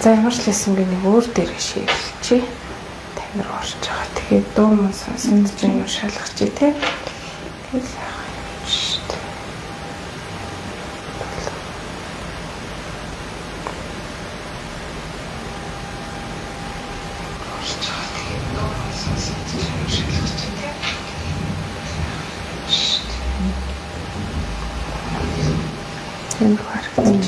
За ямар ч лсэн би нэг өөр дээр шийдэлчихье. Тамир орж байгаа. Тэгээд дуу мөн сонсож юм шалгах чи тий. Тэгээд энэ харагдаж.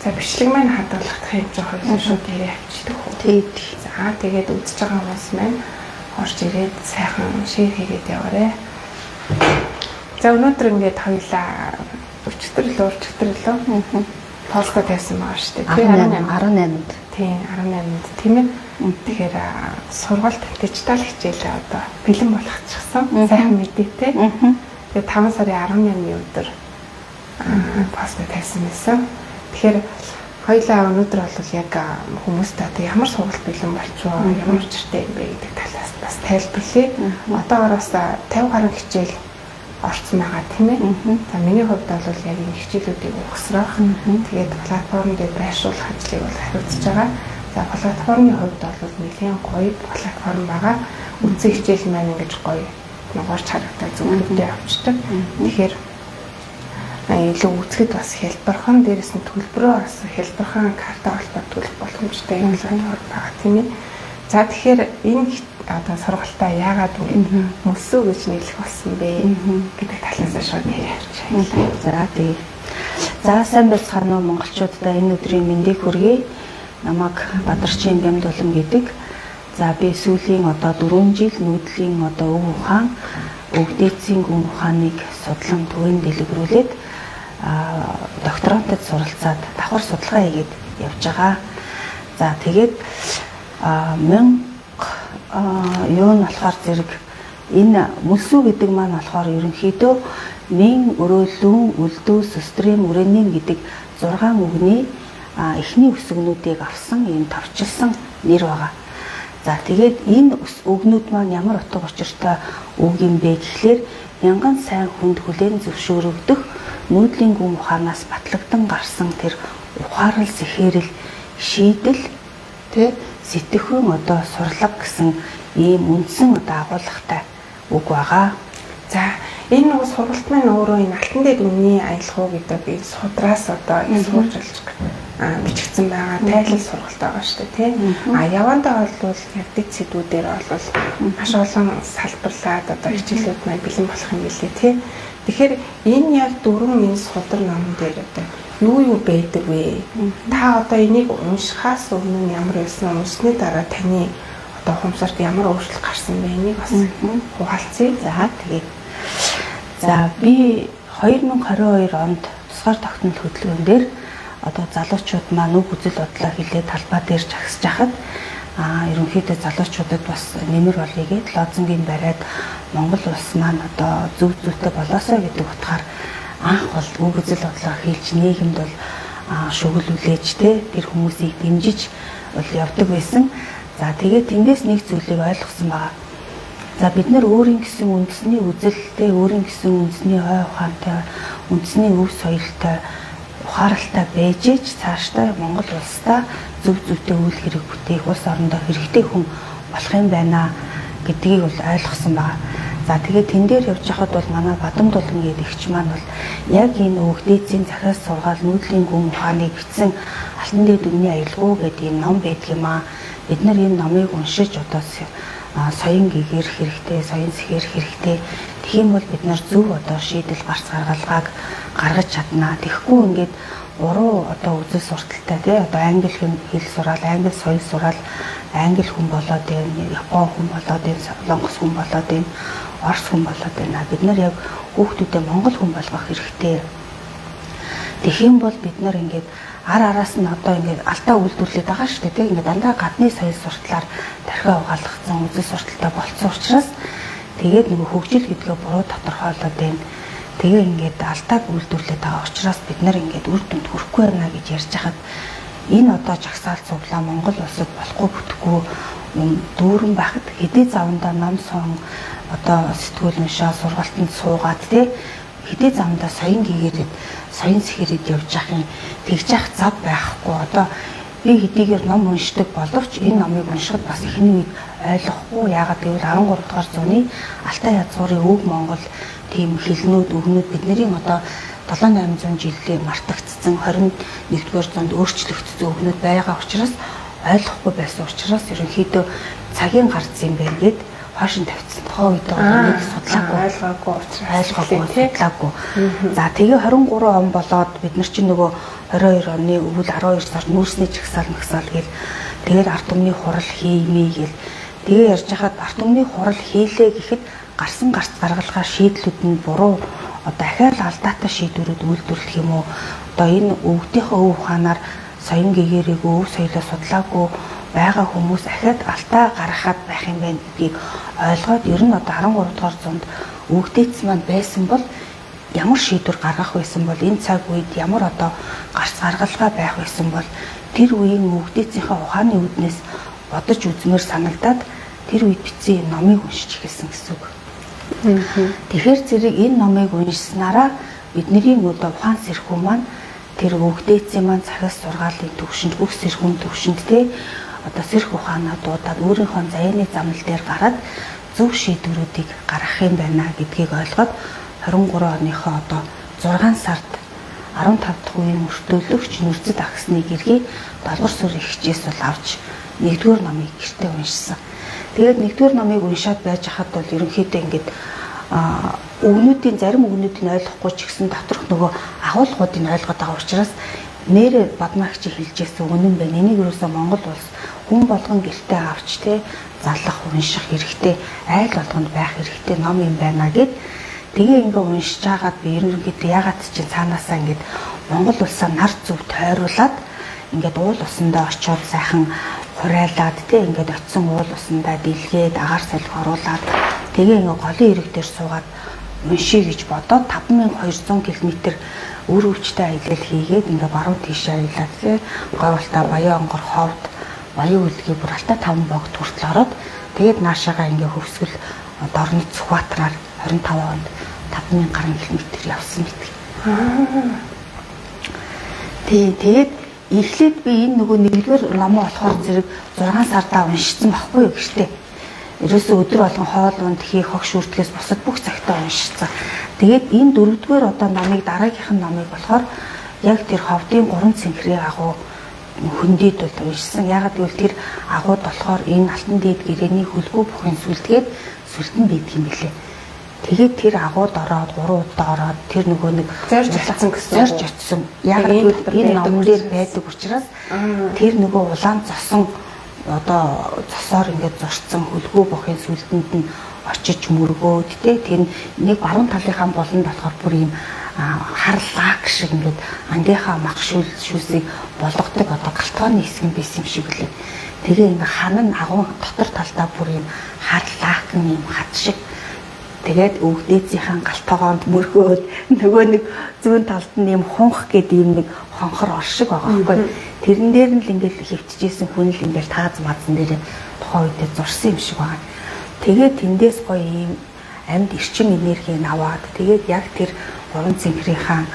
За бичлэг маань хадгалах юм жоох юм шүү дээ авчдаг хөө. Тий. За тэгээд үзэж байгаа хүмүүс маань орж ирээд сайхан шеэр хийгээд яваарэ. За өнөөдөр ингээд хоёлаа өчтөрлөө постоо тавьсан байгаа шүү дээ. 18-нд. Тийм 18-нд тийм ээ. Тэгэхээр сургалт дижитал хичээлээ одоо бэлэн болгочихсон. Сайхан мэдээ те. Тэгээд 5 сарын 18-ны өдөр постоо тавьсан байсан. Тэгэхээр хоёлаа өнөөдөр бол яг хүмүүстээ одоо ямар сургалт бэлэн болчихоо, ямар учиртай юм бэ гэдэг талаас бас тайлбарлая. Одоогоос 50 гаруй хичээл орцсон байгаа тийм ээ. За миний хувьд бол яг энэ хичээлүүдийг өгсрөх. Тэгээд платформ дээр байршуулах ажлыг бол хариуцж байгаа. За платформын хувьд бол нэлээд гоё платформ байгаа. Үндсэн хичээл маань ингэж гоё нугарч харагдаад зөвлөлтөд авчдаг. Тэгэхээр илүү үзэхэд бас хэлбэрхэн дээрээс нь төлбөрөө бас хэлбэрхэн карта холбоо төлөх боломжтой юм байгаа тийм ээ. За тэгэхээр энэ одоо сургалтаа яагаад мөсөө гэж нэрлэх болсон бэ гэдэг талаас шууд ярьж байна. За тий. За сайн байцгаана уу монголчуудаа энэ өдрийн мэндийг хүргэе. Намайг Бадарчин Бямд улам гэдэг. За би сүүлийн одоо 4 жил нүүдлийн одоо өв ухаан, өвдөөцийн гүн ухааныг судлан төвийн дэлгэрүүлээд докторантад суралцаад давхар судалгаа хийгээд явж байгаа. За тэгээд юу нь болохоор зэрэг энэ мөсөө гэдэг маань болохоор ерөнхийдөө нэн өрөөлөн үлдүү сөстрийн үрэнийн гэдэг 6 үгний эхний үсгнүүдийг авсан ийм товчилсан нэр байгаа. За тэгээд энэ үгнүүд маань ямар утга учиртай үг юм бэ гэхлээр янган сайн хүнд хүлээн зөвшөөрөгдөх нүүдлийн гүн ухаанаас батлагдсан гарсан тэр ухаарал сэхэрэл шийдэл тэ сэтгэхүйн одоо сурлага гэсэн ийм үндсэн одоо агуулгатай үг байгаа. За энэ нэг сургалт маань өөрөө энэ алтан дэд үнний аялал гэдэг энэ судраас одоо сурчилж бичигдсэн байгаа тайлал сургалт байгаа шүү дээ тийм. Явандаа бол яг дэд сэдвүүдээр бол маш олон салбарлаад одоо хичээлүүд маань бэлэн болох юм билээ тийм. Тэгэхээр энэ яг 4 энэ судар номон дээр одоо юу байдаг вэ? Та одоо энийг уншихаас өмнө ямар байсан уншсны дараа таны одоо ухамсарт ямар өөрчлөлт гарсан бэ? Энийг бас хуваалцъя. За тэгээд за би 2022 онд тусгаар тогтнол хөтөлбөрөн дээр одоо залуучууд маань үг үзэл бодлоо хилээд талбай дээр жагсаж хахад ерөнхийдөө залуучуудад бас нэмэр болъё гэд лозунгийн бариад Монгол улс маань одоо зөв зөвтэй болоосоо гэдэг утгаар анх бол үг үзэл бодлоо хийлж нийгэмд бол шүглүүлээж тэр хүмүүсийг дэмжиж бол явдаг байсан. За тэгээд тэндээс нэг зүйлийг ойлгосон байгаа. За бид нар өөрийн гэсэн үндэсний үзэлтэй, өөрийн гэсэн үндэсний ой ухаантай, үндэсний өв соёлтой, ухааралтай байж ч цаашдаа Монгол улстай зөв зөвтэй үйл хэрэг бүтээх, улс орондоо хэрэгтэй хүн болох юм байна гэдгийг бол ойлгосон байгаа. За тэгээд тэн дээр явж хахад бол манай Бадамд улам гэдэг ихч маань бол яг энэ өвгдээцийн захиас сургаал нүүдлийн гүн ухааныг бичсэн алтан дэд үнний аялал гэдэг юм ном байдаг юм аа. Бид нар энэ номыг уншиж одоо соён гээгэр хэрэгтэй, соён сэхэр хэрэгтэй. Тэгхийн бол бид нар зөв одоо шийдэл гарц гаргалгааг гаргаж чаднаа. Тэгэхгүй ингээд уруу одоо үзэл сурталтай тий одоо англи хэл сураал, англи соёл сураал, англи хүн болоод байна, япон хүн болоод байна, солонгос хүн болоод байна, орос хүн болоод байна. Бид нар яг хүүхдүүдэд монгол хүн болгох хэрэгтэй. Тэгхийн бол бид нар ингээд араас нь одоо ингээд алдаа үйлдвэрлээд байгаа шүү дээ. Ингээд дандаа гадны соёл сурталаар тархиа угаалгацсан үзэл сурталтай болцсон учраас тэгээд нэг хөгжил гэдгээ буруу тодорхойлоод байна. Тэгээ ингээд алдааг үйлдвэрлээд байгаа учраас бид нар ингээд үр дүнд хүрэхгүй байна гэж ярьж хахад энэ одоо жагсаал цуглаа Монгол улсад болохгүй бүтэхгүй юм дүүрэн байхад хэдий завандаа ном сон одоо сэтгүүл уншаа сургалтанд суугаад тий хэдий завандаа соён гэгээрээд соён сэхэрэд явж явах юм тэгж явах зав байхгүй одоо би хэдийгээр ном уншдаг боловч энэ номыг уншихад бас ихний үед ойлгохгүй яагаад гэвэл 13 дугаар зууны Алтай язгуурын өв Монгол тийм хэлнүүд өгнүүд бидний одоо 7-800 жилийн мартагдсан 21-р зуунд өөрчлөгдсөн өгнүүд байгаа учраас ойлгохгүй байсан учраас ерөнхийдөө цагийн гарцсан юм байна гэд хойшин тавьчихсан. Тухайн үед нэг судлаагүй ойлгоогүй учраас судлаагүй. За тэгээ 23 он болоод бид нар чинь нөгөө 22 оны өвөл 12 сард нүүрсний чагсаал гэл тэгээд ард түмний хурал хиймээ гэл тэгээ ярьж хахад ард түмний хурал хийлээ гэхэд гарсан гарц гаргалгаа шийдлүүд нь буруу одоо ахаал алдаатай шийдвэрүүд үйлдвэрлэх юм уу одоо энэ өвгдийнхөө өв ухаанаар соён гэгээрээгүй өв соёлоо судлаагүй байгаа хүмүүс ахаад алдаа гаргахад байх юм байна гэдгийг ойлгоод ер нь одоо 13 дугаар зуунд өвгдээц маань байсан бол ямар шийдвэр гаргах байсан бол энэ цаг үед ямар одоо гарц гаргалгаа байх байсан бол тэр үеийн өвгдээцийнхээ ухааны үүднээс бодож үзмээр санагдаад тэр үед бичсэн номыг уншиж эхэлсэн гэсэн үг. Тэгэхээр зэрэг энэ номыг уншсанараа бидний одоо ухаан сэрхүү маань тэр өвгдээцийн маань цахис сургаалын төвшөнд бүх сэрхүүн төвшөнд те одоо сэрх ухаанаа дуудаад өөрийнхөө заяаны замнал дээр гараад зөв шийдвэрүүдийг гаргах юм байна гэдгийг ойлгоод 23 оныхоо одоо 6 сард 15 дахь үеийн мөртөөлөгч Нүрзэд агсны гэргийг долгор сүр ихчээс бол авч нэгдүгээр номыг гэртээ уншсан. Тэгээд нэгдүгээр номыг уншаад байж хахад бол ерөнхийдөө ингээд өгнүүдийн зарим өгнүүдийг ойлгохгүй ч гэсэн доторх нөгөө агуулгуудыг ойлгоод байгаа учраас нэрэ бадмагч хэлжсэн үнэн байна. Энийг юусоо Монгол улс хүн болгон гэртээ авч те залах унших хэрэгтэй, айл болгонд байх хэрэгтэй ном юм байна гэд тэгээ ингээ уншиж байгаад би ерөнхийдөө ягаад чинь цаанаасаа ингээд Монгол улсаа нар зөв тойруулаад ингээд уул усандаа очиод сайхан хурайлаад те ингээд очисон уул усандаа дэлгээд агаар салхи оруулаад тэгээ ингээ голын ирэг дээр суугаад уншия гэж бодоод 5200 км өр өвчтэй аялал хийгээд ингээ баруун тийшээ аялаад те говьлтаа Баян онгор ховд Баян үлгийн бүр Алтай 5 богд хүртэл ороод тэгээд наашаага ингээ хөвсгөл дорны Сүхбаатараар 25 онд 5000 гаруй км явсан гэдэг. Тэгээд эхлээд би энэ нөгөө нэгдүгээр номоо болохоор зэрэг 6 сардаа уншсан байхгүй юу гэжтэй. Ерөөсөө өдөр болгон хоол унд хийх хогш үрдгээс бусад бүх цагтаа уншсан. Тэгээд энэ дөрөвдүгээр одоо номыг дараагийнх нь номыг болохоор яг тэр ховдын 3 цэнхрийн агуу хөндөд бол уншсан. Ягаад гэвэл тэр агууд болохоор энэ алтан дээд гэрээний хөлгөө бүхэн сүлдгээд сүлтэн байдаг юм билээ. Тэгээд тэр агууд ороод 3 удаа ороод тэр нөгөө нэг зорж очсон. Яг энэ номон дээр байдаг учраас тэр нөгөө улаан цосон одоо цосоор ингээд зурцсан хөлгөө бохын сүлдэнд нь очиж мөргөөд тэр нэг баруун талынхаа болонд болохоор бүр юм харлаак шиг ингээд ангийнхаа мах шүүсийг болгодог одоо галтгооны хэсэг юм байсан юм шиг үлээ. Тэгээ ингээд ханан агуун дотор талдаа бүр юм харлаак юм хад шиг тэгээд өвгдээцийн галтгоонд мөргөөд нөгөө нэг зүүн талд нь юм хунх гэдэг юм нэг хонхор оршиг байгаа байхгүй. Тэрэн дээр нь л ингээд хөвтжсэн хүн л ингээд тааз мазан дээр тухайн үедээ зурсан юм шиг байгаа. Тэгээд тэндээс гоё ийм амьд эрчим энерги аваад тэгээд яг тэр 3 цэнхрийнхаа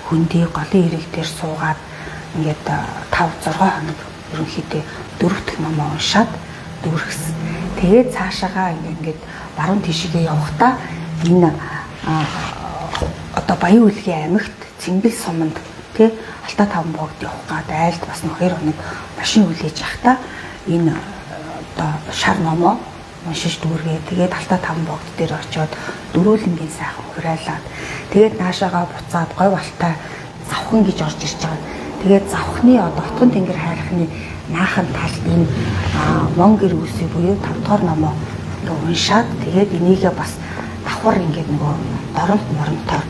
хөндий голын ирэг дээр суугаад ингээд 5-6 хоног ерөнхийдөө 4 дахь номоо уншаад дүүргэсэн. Тэгээд цаашаагаа ингээд баруун тишгээ явахдаа энэ одоо Баян үлгийн аймагт Цэнгэл суманд тий Алтай 5 богд явах гад айлд бас 2 хоног машин хүлээж явахдаа энэ одоо шар номоо уншиж дүүргээ. Тэгээд Алтай 5 богд дээр очиод дөрүүлэнгийн сайхан хурайлаад тэгээд наашаага буцаад говь алтай завхан гэж орж ирж байгаа. Тэгээд завхны одоо Отгон тэнгэр хайрхны наахан талд энэ мон гэр үсээ буюу 5 дахь номоо уншаад тэгээд энийгээ бас давхар ингээд нөгөө доромт моронтоор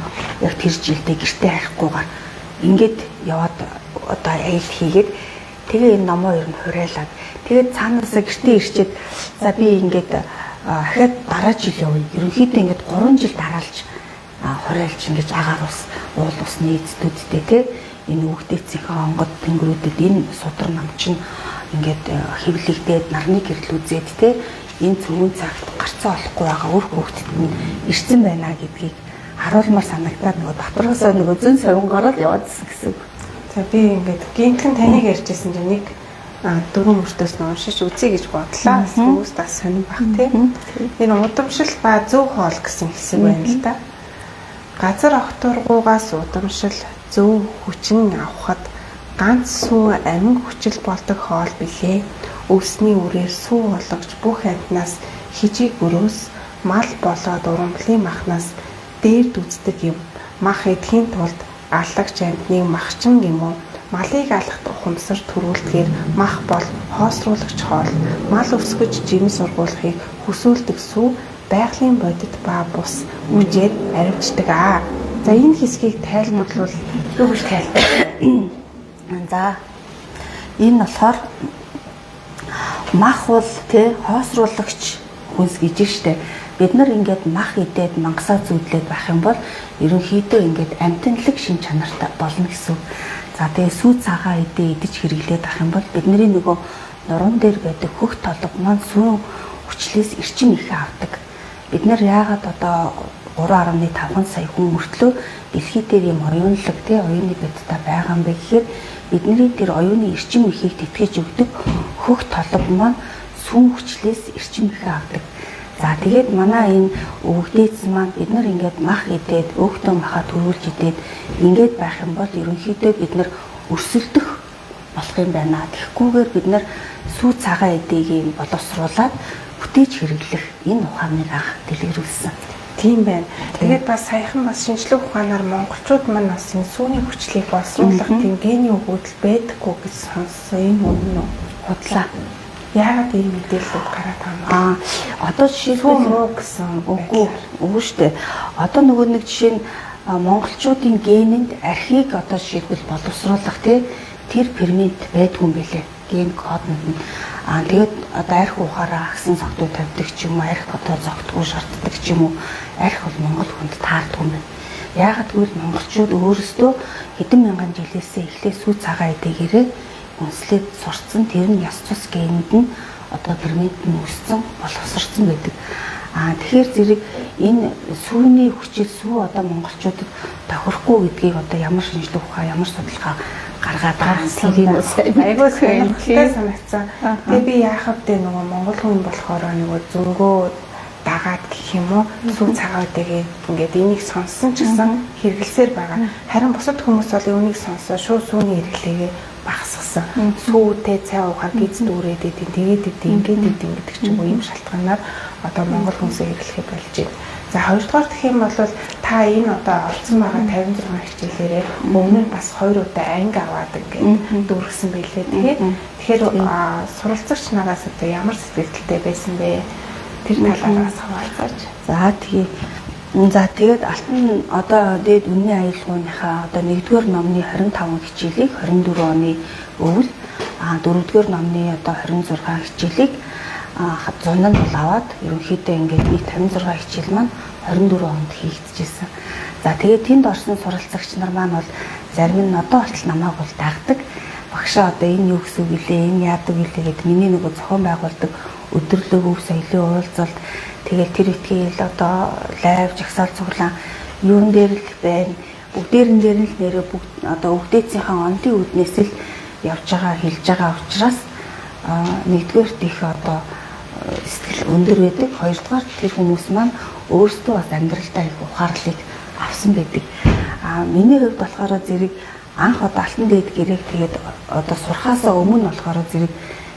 яг тэр жилдээ гэртээ харихгүйгээр ингээд яваад одоо аялал хийгээд тэгээ энэ номоо ер нь хурайлаад тэгээд цаанаасаа гэртээ ирчээд за би ингээд ахаад дараа жил явъя. Ерөнхийдөө ингээд 3 жил дараалж хурайлж ингэж агаар ус уул усны эцдүүдтэй те энэ үгдээцийнхээ онгод тэнгэрүүдэд энэ судар нам чинь ингээд хэвлэгдээд нарны гэрэл үзээд те энэ цөвөн цагт гарцаа олохгүй байгаа өөр хүүхдэд нь ирсэн байна гэдгийг харуулмаар санагдаад нөгөө дотороосоо нөгөө зүүн совингороо л яваадсэн гэсэн. За би ингээд гинтхэн таныг ярьжсэн чинь нэг дөрөв мөртөөс нь уншиж үзье гэж бодлоо. Сүс тас сонирн бах тийм. Энэ удамшил ба зөв хоол гэсэн хэсэг байна л да. Газар огтургуугаас удамшил зөв хүчин авахад ганц сүү амин хүчил болдог хоол билээ. Өвсний үрээр сүү болгож бүх амтнаас хижиг өрөөс мал болоод урамлын махнаас дээрд үздэг юм. Мах эдхийн тулд аллагч амтныг махчин юм уу? Малыг алахт ухамсар төрүүлдэхээр мах бол хоосруулагч хоол. Мал өсгөж жим сургуулахыг хүсүүлдэг сүү байгалийн бодит ба бус үжээд аривчдаг аа. За энэ хэсгийг тайлбарлавал юу гэж тайлбарлах? За энэ болохоор мах бол тэ хоосруулагч хүнс гэж штэ. Бид нар ингээд мах идээд мангасаа зүудлээд байх юм бол ерөнхийдөө ингээд амтналаг шин чанартай болно гэсэн. За тэгээ сүү цагаа идэж хэрэглээд авах юм бол бидний нөгөө нуруунд дээр байдаг хөх толгой маань сүү хүчлээс эрчим их авдаг. Бид нар яагаад одоо 3.5 сая хүн мөртлөө дэлхий дээр юм оюунлаг тий оюуны битта байгаа юм бэ гэхээр бидний тэр оюуны эрчим ихийг тэтгэж өгдөг хөх толгой маань сүү хүчлээс эрчим их авдаг. За тэгээд манай энэ өвгдээц маань бид нар ингээд мах идээд өөхтөө махаа төрүүлж идээд ингээд байх юм бол ерөнхийдөө бид нар өрсөлдөх болох юм байна. Тэгэхгүйгээр бид нар сүү цагаан эдэгийг боловсруулад бүтээж хэрэглэх энэ ухааныг анх дэлгэрүүлсэн. Тийм байна. Тэгээд бас саяхан бас шинжлэх ухаанаар монголчууд маань бас энэ сүүний хүчлийг боловсруулах тийм гений өгөөдөл байдаггүй гэж сонссон. Энэ үнэн үү? Худлаа. Яагаад ийм мэдээлэлүүд гараад байгаа юм? Одоо жишээлбэл муу гэсэн үгүй шүү дээ. Одоо нөгөө нэг жишээ нь монголчуудын генэнд архийг одоо жишээлбэл боловсруулах тэр фермент байдгүй юм билэ. Ген коднд нь. Тэгээд одоо арх ухаараа агсан цогтуу тавьдаг ч юм уу, арх одоо зогтгүй шаарддаг ч юм уу. Арх бол монгол хүнд таарддаг юм байна. Яагаад гэвэл монголчууд өөрсдөө хэдэн мянган жилээсээ эхлээ сүү цагаан эдэгээрээ үнслээд сурцсан тэр нь яс цус генд нь одоо фермент нь үүссэн боловсрсон байдаг. Тэгэхээр зэрэг энэ сүүний хүчил сүү одоо монголчуудад тохирохгүй гэдгийг одоо ямар шинжлэх ухаан ямар судалгаа гаргаад байгаа юм айгуу сонирхолтой санагдсан. Тэгээ би яахав дээ нөгөө монгол хүн болохоор нөгөө зөнгөө дагаад гэх юм уу сүү цагаадыг ингээд энийг сонссон ч гэсэн хэрэгэлсээр байгаа. Харин бусад хүмүүс бол үүнийг сонсоо шууд сүүний хэрэглээгээ багасгасан. Сүүтэй цай ухаар гиз дүүрээд тэгээд ингээд гэдэг ч юм уу ийм шалтгаанаар одоо монгол хүмүүсээ хэрэглэхэ болж байна. За хоёрдугаар гэх юм бол та энэ одоо олцсон байгаа 56 хичээлээрээ өмнө нь бас 2 удаа анги аваад ингээд дүүргэсэн байлээ тэгэхээр суралцагч нараас одоо ямар сэтгэлдтэй байсан бэ? Тэр талаас хаваалцаач. Тэгээд алтан одоо дээд үнний аялгууныхаа одоо 1-р номны 25 хичээлийг 24 оны өвөл 4-р номны одоо 26 хичээлийг зун нь бол аваад ерөнхийдөө ингээд нэг 56 хичээл маань 24 онд хийгдчихсэн. За тэгээд тэнд орсон суралцагч нар маань бол зарим нь одоо болтол намайг бол дагдаг. Багшаа одоо энэ юу гэсэн үг илээ, энэ яадаг илээ гэд миний нөгөө зохион байгуулдаг өдөрлөг өв соёлын уулзалт тэгэл тэр ихтгэл одоо лайв жагсаал цуглаан юун дээр л байна. Бүгдээрэн дээр нь л нэрээ бүгд одоо өвдөөцийнхээ онлын үднээс л явж байгаа хэлж байгаа учраас нэгдүгээрт их одоо сэтгэл өндөр байдаг. Хоёрдугаар тэр хүмүүс маань өөрсдөө бас амьдралдаа их ухаарлыг авсан байдаг. Миний хувьд болохоор зэрэг анх одоо алтан дээд гэрээг тэгээд одоо сурхаасаа өмнө болохоор зэрэг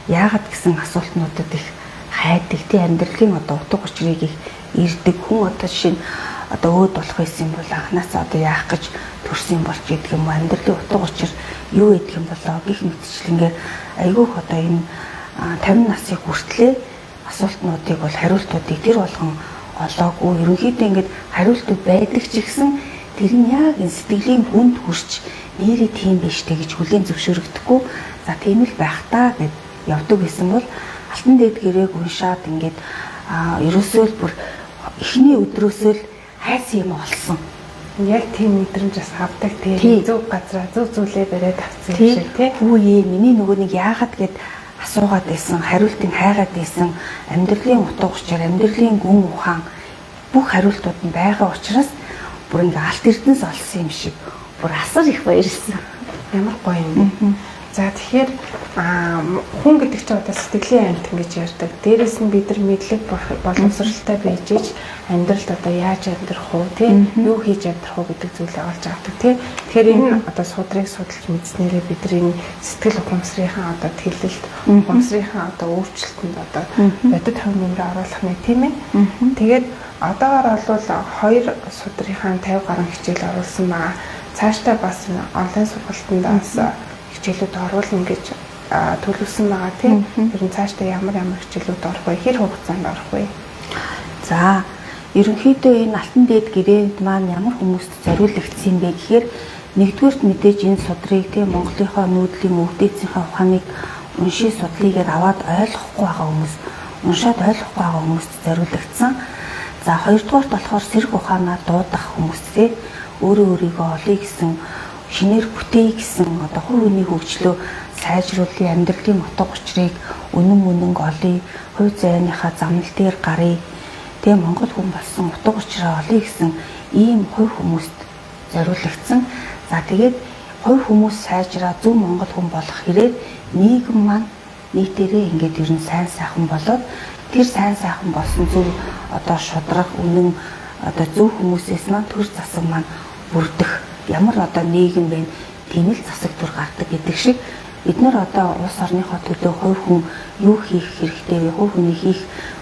яагаад гэсэн асуултнуудад их хайдаг тий амьдралын одоо утга учирыг их ирдэг хүн одоо жишээ нь одоо өөд болох байсан бол анханасаа одоо яах гэж төрсөн болж гэдэг юм амьдралын утга учир юу гэдэг юм болоо гих мэтчлэнгээр айгүйх одоо энэ 50 насыг хүртлээ асуултнуудыг бол хариултуудыг тэр болгон олоогүй ерөнхийдөө ингээд хариултууд байдаг ч гэсэн тэр нь яг энэ сэтгэлийн хүнд хүрч нэрээ тийм биш тэ гэж хүлээн зөвшөөрөгдөхгүй за тийм л байх таа гэд явдаг гэсэн бол алтан дээд гэрээг уншаад ингээд ерөөсөө л бүр эхний өдрөөсөө л хайсан юм олсон. Яг тийм мэдрэмж бас авдаг тийм зөв газараа зөв зүйлээ бариад авсан юм шиг тий. Үгүй миний нөгөө нэг яагаад гэд асуугаад байсан, хариултыг хайгаад байсан, амьдралын утга учир, амьдралын гүн ухаан бүх хариултууд нь байгаа учраас бүр ингээ алт эрдэнэс олсон юм шиг бүр асар их баярлсан. Ямар гоё юм. За тэгэхээр хүн гэдэг чинь одоо сэтгэлийн амьтан гэж ярьдаг. Дээрээс нь бид нар мэдлэг боловсралтай байж ич амьдралд одоо яаж амьдрах уу, тий? Юу хийж амьдрах уу гэдэг зүйлээ олж авдаг, тий? Тэгэхээр энэ одоо судрыг судалж мэдснээрээ бидний сэтгэл ухамсарынхаа одоо тэлэлт, ухамсарынхаа одоо өөрчлөлтөнд одоо бодит хувь нэмрээ оруулах нэг тийм ээ. Тэгээд одоогоор бол 2 судрынхаа 50 гаруй хичээл оруулсан байгаа. Цаашдаа бас онлайн сургалтанд бас хичээлүүд оруулна гэж төлөвлөсөн байгаа тийм. Тэр нь цаашдаа ямар хичээлүүд орох вэ? Хэр хугацаанд орох вэ? За, ерөнхийдөө энэ алтан дээд гэрээнд маань ямар хүмүүст зориулагдсан юм бэ гэхээр нэгдүгээрт мэдээж энэ судрыг тийм Монголынхоо нүүдлийн өвдөөцийнхээ ухааныг уншиж судлыгээр аваад ойлгохгүй байгаа хүмүүс, уншаад ойлгохгүй байгаа хүмүүст зориулагдсан. За, хоёрдугаарт болохоор сэрг ухаанаар дуудах хүмүүстэй өөрөө өөрийгөө олъё гэсэн шинээр бүтээе гэсэн одоо хувь хүний хөгжлөө сайжруулах амьдралын утга учирыг үнэн олъё, хувь зайныхаа замнал дээр гарыг, тэгээ Монгол хүн болсон утга учираа олъё гэсэн ийм хувь хүмүүст зориулагдсан. За тэгээд хувь хүмүүс сайжраа зөв Монгол хүн болох хэрээр нийгэм маань нийтээрээ ингээд ер нь сайн сайхан болоод тэр сайн сайхан болсон зөв одоо шудраг үнэн одоо зөв хүмүүсээс маань төр засаг маань бүрдэх ямар одоо нийгэм бэ, тийм л засаг төр гардаг гэдэг шиг бид нар одоо улс орныхоо төлөө хувь хүн юу хийх хэрэгтэй вэ, хувь хүний хийх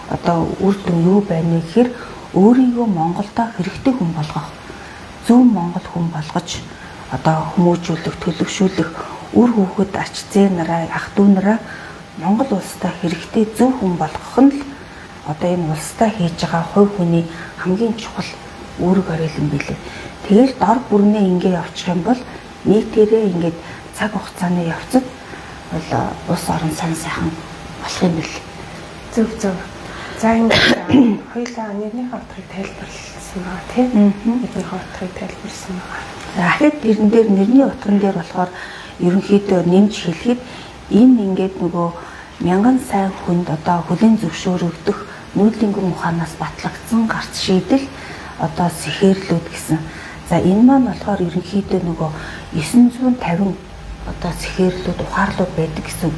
одоо үр дүн юу байна вэ гэхээр өөрийгөө Монголдо хэрэгтэй хүн болгох, зөв Монгол хүн болгож одоо хүмүүжүүлэх, төлөвшүүлэх, үр хүүхэд ач зээ нараа, ах дүү нараа Монгол улстай хэрэгтэй зөв хүн болгох нь л одоо энэ улстай хийж байгаа хувь хүний хамгийн чухал үүрэг оройлон билээ. Тэгэл дор бүрнээ ингэ явчих юм бол нийтээрээ ингээд цаг хугацааны явцад бол улс орон сайн сайхан болох юм бэл. Зөв. За ингээд хоёулаа нэрнийхээ утгыг тайлбарласан байгаа тийм. Нэрнийхээ утгыг тайлбарласан байгаа. Дахиад тэрэн дээр нэрний утган дээр болохоор ерөнхийдөө нэмж хэлэхэд энэ ингээд нөгөө мянган сайн хүнд одоо хүлээн зөвшөөрөгдөх нүүдлийн гүн ухаанаас батлагдсан гарц шийдэл одоо сэхэрлүүд гэсэн. За энэ маань болохоор ерөнхийдөө нөгөө 950 одоо сэхэрлүүд ухаарлууд байдаг гэсэн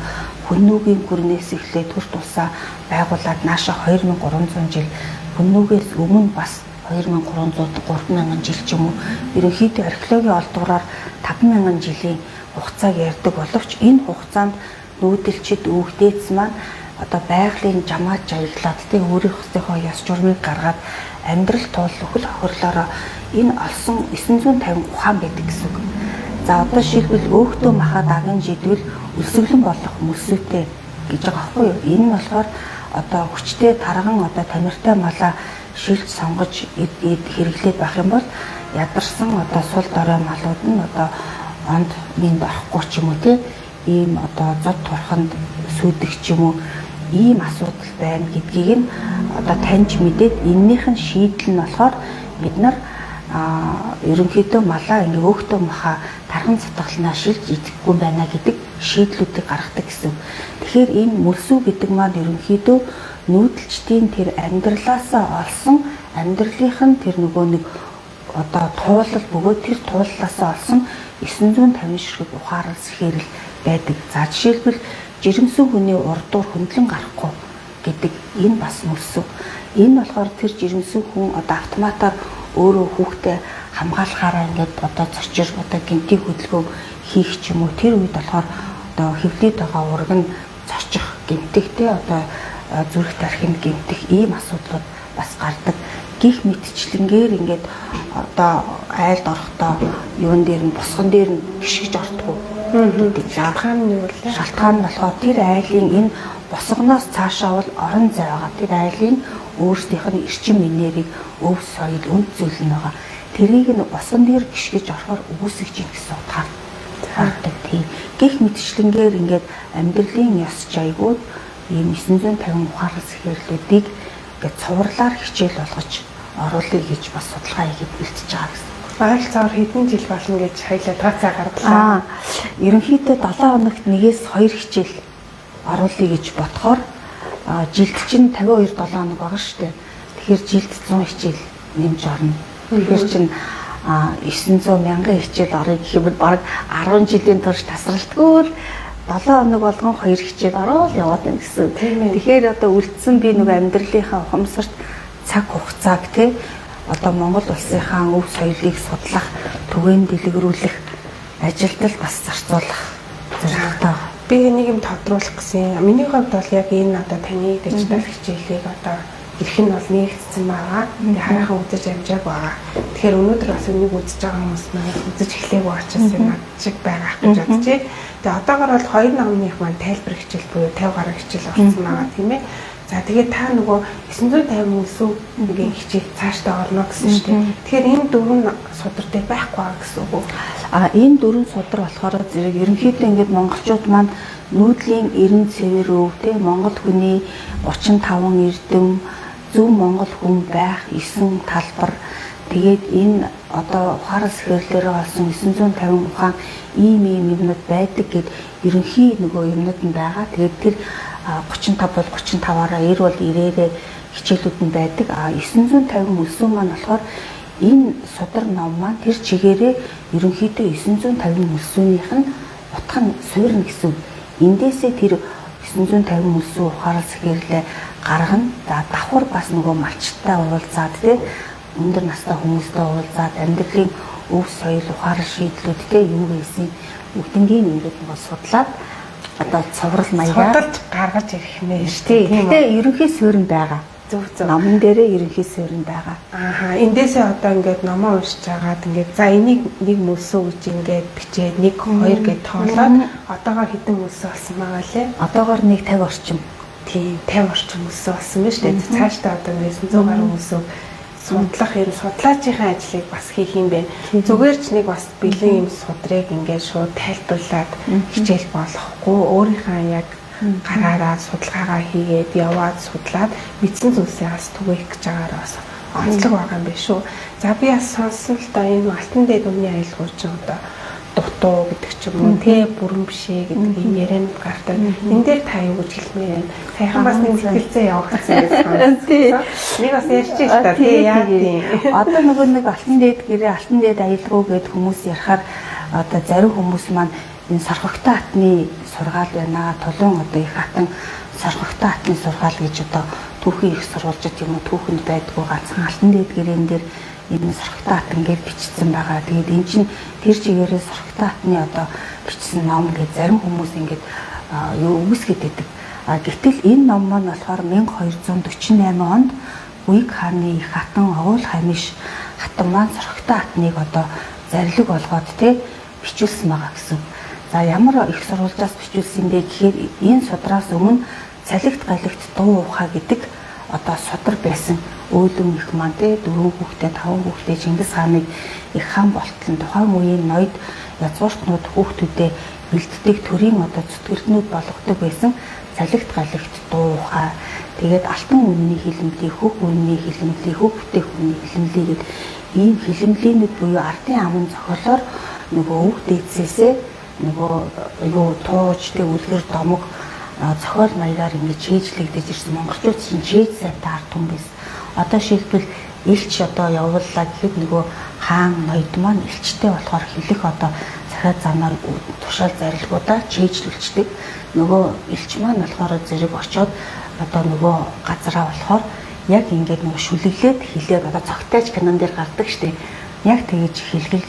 хүннүүгийн гүрнээс эхлээд төр тусаа байгуулад нааша 2300 жил хүннүүгээс өмнө бас 2300 3000 жил ч юм уу ерөнхийдөө археологийн олдгороор 5000 жилийн хугацааг ярьдаг боловч энэ хугацаанд нүүдэлчид өвгдээц маань одоо байгалийн жамаа жаяглаад тэг өөрийнхөө ёс журмыг гаргаад амьдрал туул өхөл хохирлороо энэ олсон 950 ухаан байдаг гэсэн үг. За одоо шилбэл өөхтөө махаа даган жидвэл өсөглөн болох мөсөөтэй гэж байгаа байхгүй юу? Энэ нь болохоор одоо хүчтэй тарган одоо тамиртай малаа шилж сонгож хэрэглээд байх юм бол ядарсан одоо сул дорой малууд нь одоо онд минь орохгүй ч юм уу те ийм одоо зод турханд сүйдэх ч юм уу ийм асуудал байна гэдгийг нь одоо таньж мэдээд эннийх нь шийдэл нь болохоор бид нар ерөнхийдөө малаа ингээ өөхтөө махаа тархан цатгалнаа шилж идэхгүй байна гэдэг шийдлүүдийг гаргадаг гэсэн. Тэгэхээр энэ мөлсүү гэдэг маань ерөнхийдөө нүүдэлчдийн тэр амьдралаасаа олсон амьдралынх нь тэр нөгөө нэг одоо туулал бөгөөд тэр тууллаасаа олсон 950 ширхэг ухаарал сэхэрэл байдаг. За жишээлбэл жирэмсэн хүний урдуур хөндлөн гарахгүй гэдэг энэ бас мөлсөө. Энэ болохоор тэр жирэмсэн хүн одоо автоматар өөрөө хүүхдээ хамгаалахаараа ингээд одоо зочир одоо гинтийн хөдөлгөөн хийх ч юм уу тэр үед болохоор одоо хэвлээд байгаа ураг нь зочих гинтэгтэй одоо зүрх тархинд гинтэх ийм асуудлууд бас гардаг. Гих мэтчлэнгээр ингээд одоо айлд орохдоо юун дээр нь босгон дээр нь гიშгэж ортгүй гэдэг. Шалтгаан нь юу вэ? Шалтгаан нь болохоор тэр айлын энэ босгоноос цаашаа бол орон зай байгаа. Тэр айлын өөрсдийнх нь эрчим энергийг өв соёл үнд зүйл нь байгаа. Тэрийг нь босгон дээр гიშгэж орохоор үүсгэж ийн гэсэн утгаар хардаг. Тийм. Гих мэтчлэнгээр ингээд амьдралын ёс жайгууд ийм 950 ухаарал сэхэрлүүдийг ингээд цувралаар хичээл болгож оруулъя гэж бас судалгаа хийгээд бэлтэж байгаа гэсэн. Ойролцоогоор хэдэн жил болно гэж хоёлаа тооцоо гаргалаа. Ерөнхийдөө 7 хоногт 1-2 хичээл оруулъя гэж бодохоор жилд чинь 52 7 хоног байгаа шүү дээ. Тэгэхээр жилд 100 хичээл нэмж орно. Тэгэхээр чинь 900 мянган хичээл орё гэхэд баг 10 жилийн турш тасралтгүй л 7 хоног болгон 2 хичээл ороод яваад байна гэсэн. Тэгэхээр одоо үлдсэн би нэг амьдралынхаа ухамсарт цаг хугацааг тий одоо Монгол улсынхаа өв соёлыг судлах, түгээн дэлгэрүүлэх ажилд л бас зарцуулах зэрэгтэй. Би нэг юм тодруулах гэсэн. Миний хувьд бол яг энэ одоо таны дижитал хичээлийг одоо ирэх нь бол нэгдсэн байгаа. Тэгээ хараахан үзэж амжааг байгаа. Тэгэхээр өнөөдөр бас энийг үзэж байгаа хүмүүс маань үзэж эхлэегүй учраас над шиг байгаа гэж бодчих. Тэгээ одоогор бол 2 номных маань тайлбар хичээл буюу 50 гаруй хичээл орсон байгаа тийм ээ. За тэгээд та нөгөө 950 мөсөв нэг хичээл цаашдаа орно гэсэн шүү дээ. Тэгэхээр энэ 4 судар дээр байхгүй байгаа гэсэн үг үү? Энэ 4 судар болохоор зэрэг ерөнхийдөө ингээд монголчууд маань нүүдлийн 90 цэвэр өв тий монгол хүний 35 эрдэм зөв монгол хүн байх 9 талбар тэгээд энэ одоо ухаарал сэхэрлэлээр олсон 950 ухаан ийм юмнууд байдаг гэд ерөнхий нөгөө юмнууд нь байгаа. Тэгээд тэр 35 бол 35-аараа 90 бол 90-ээрээ хичээлүүд нь байдаг. 950 мөсөн маань болохоор энэ судар ном маань тэр чигээрээ ерөнхийдөө 950 мөсөөнийх нь утга нь суурна гэсэн. Эндээсээ тэр 950 мөсөн ухаарал сэхэрлээ гаргана. За давхар бас нөгөө малчтай уулзаад тий өндөр настай хүмүүстэй уулзаад амьдралын өв соёл ухаарал шийдлүүд тий юу гэсэн бүгднгийн ингээд нөгөө судлаад одоо цоврал маягаар судалж гаргаж ирэх нэ шүү дээ. Гэтэ ерөнхий суурин байгаа. Зөв. Номон дээрээ ерөнхий суурин байгаа. Эндээсээ одоо ингээд номоо уншиж агаад ингээд за энийг нэг мөсөө гэж ингээд бичээд 1 2 гэж тоолоод одоогоор хэдэн мөсөө болсон байгаа лээ. Одоогоор 150 орчим. Тийм 50 орчим мөсөө болсон байна шүү дээ. Цаашдаа одоо 900 гаруй мөсөө судлах юм судлаачийн ажлыг бас хийх юм байна. Зүгээр ч нэг бас бэлэн юм судрыг ингээд шууд тайлбарлаад хичээл болохгүй өөрийнхөө яг гараараа судалгаагаа хийгээд яваад судлаад мэдсэн зүйлсээ бас түгээх гэж байгаагаар бас онцлог байгаа юм биш үү. За би бас сонссон л да энэ алтан дээд өмнө аялгууч одоо дутуу гэдэг ч юм уу тий бүрэн бишээ гэдэг энэ ярианд гардаг. Энэ дээр та юу гэж хэлмээр байна? Саяхан бас нэг сэтгэлзээ явах гэсэн байсан. Тий. Нэг бас ярьж байна тий яа тий. Одоо нөгөө нэг алтан дээд гэрээ алтан дээд аялгуу гэдэг хүмүүс ярихаар одоо зарим хүмүүс маань энэ сорхогтой хатны сургаал байна. Тулуун одоо их хатан сорхогтой хатны сургаал гэж одоо түүхийн их сурвалжид юм уу түүхэнд байдгүй ганцхан алтан дээд гэрээн дээр энэ сорхогтой хат ингээд бичсэн байгаа. Тэгээд эн чинь тэр чигээрээ сорхогтой хатны одоо бичсэн ном гэж зарим хүмүүс ингээд юу үгсгээд байдаг. Гэтэл энэ ном маань болохоор 1248 онд Гүйг хааны их хатан Овуул Хамиш хатан маань сорхогтой хатныг одоо зарлиг болгоод тий бичүүлсэн байгаа гэсэн. За ямар их сурвалжаас бичүүлсэн бэ гэхээр энэ судраас өмнө цалигт галигт дуу ухаа гэдэг одоо судар байсан. Өөлөн их маань те 4 хүүхдээ 5 хүүхдээ Чингис хааныг их хаан болтлон тухайн үеийн ноёд язгууртнууд хүүхдүүдэд бэлддэг төрийн одоо зүтгэлтнүүд болгодог байсан. Цалигт галигт дуу ухаа тэгээд алтан үнний хилэмлий хөх үнний хилэмлий хөх бүтээх үнний хилэмлий гэдэг ийм хилэмлийнүүд буюу ардын аман зохиолоор нөгөө өв дээдсээсээ нөгөө юу туужтэй үлгэр домог зохиол маягаар ингэж чийжлэгдэж ирсэн монголчууд чинь чийж сайтай ард түмэн байсан. Одоо шилбэл элч одоо явууллаа гэхэд нөгөө хаан ноёд маань элчтэй болохоор хэлэх одоо захиа замаар тушаал зарилгуудаа чийжлүүлждэг. Нөгөө элч маань болохоор зэрэг очоод одоо нөгөө газараа болохоор яг ингэж нөгөө шүлэглээд хэлээд одоо цогтойч кинон дээр гардаг штеп. Яг тэгэж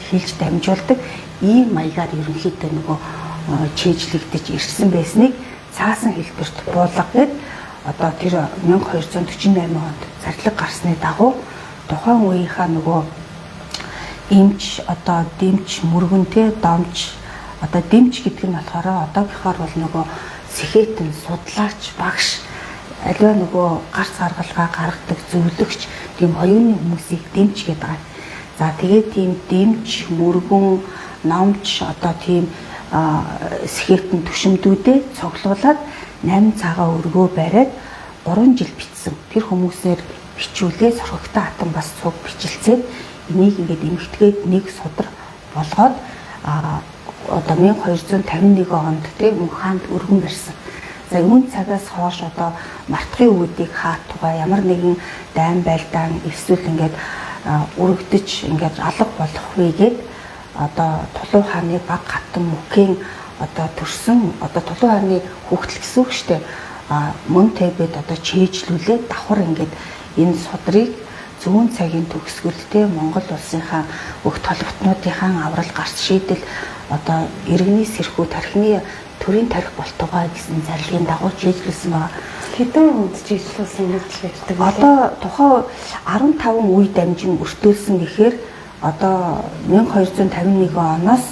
хэлж дамжуулдаг ийм маягаар ерөнхийдөө нөгөө чийжлэгдэж ирсэн байсныг цаасан хэлбэрт буулгад одоо тэр 1248 онд зарлиг гарсны дагуу тухайн үеийнхаа нөгөө эмч одоо дэмч мөргөнтэй домч одоо дэмч гэдэг нь болохоор одоогийнхоор бол нөгөө сэхэтэн судлаач багш аливаа нөгөө гарц гаргалгаа гаргадаг зөвлөгч тийм оюуны хүмүүсийг дэмч гэдэг байгаа. За тэгээд тийм дэмч мөргөн номч одоо тийм сэхэтэн түшимдүүдээ цуглуулад 8 цагаан өргөө бариад 3 жил бичсэн. Тэр хүмүүсээр бичүүлээ сорхогтой хатан бас цуг бичлцээд энийг ингээд эмэгтэйгээд нэг судар болгоод одоо 1251 онд тийм хаанд өргөн барьсан. За үүн цагаас хойш одоо мартахын үүдийг хаатугаа ямар нэгэн дайн байлдаан эсвэл ингээд өргөдөж ингээд алга болох үегээд одоо Тулуу хааны баг хатан мөкийн одоо төрсөн одоо Тулуу хааны хүүхдэл гэсэн үг шүү дээ. Мөн Тэбэд одоо чийжлүүлээд давхар ингээд энэ судрыг зүүн цагийн төгсгөлтэй Монгол улсынхаа бүх толботнуудынхаа аврал гарц шийдэл одоо иргэний сэрхүү тархины төрийн тарих болтугай гэсэн зарлагын дагуу чийжлүүлсэн байна. Хэдэн хүнд чийжлүүлсэн гэж ярьдаг. Одоо тухайн 15 үе дамжин өртөөлсөн гэхээр одоо 1251 оноос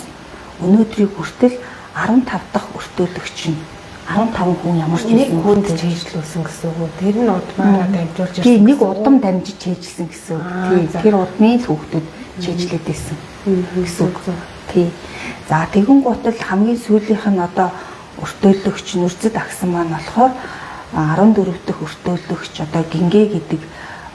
өнөөдрийг хүртэл 15 дахь өртөөлөгч нь 15 хүн ямар ч нэг хүнд чийжлүүлсэн гэсэн үг. Тэр нь удмаараа дамжуулж ирсэн. Тийм нэг удам дамжиж чийжлсэн гэсэн үг. Тийм тэр удмын л хүүхдүүд чийжлээд байсан гэсэн үг. Тийм. За тэгэн гутал хамгийн сүүлийнх нь одоо өртөөлөгч Нүрзэд агсан маань болохоор 14 дахь өртөөлөгч одоо Гингээ гэдэг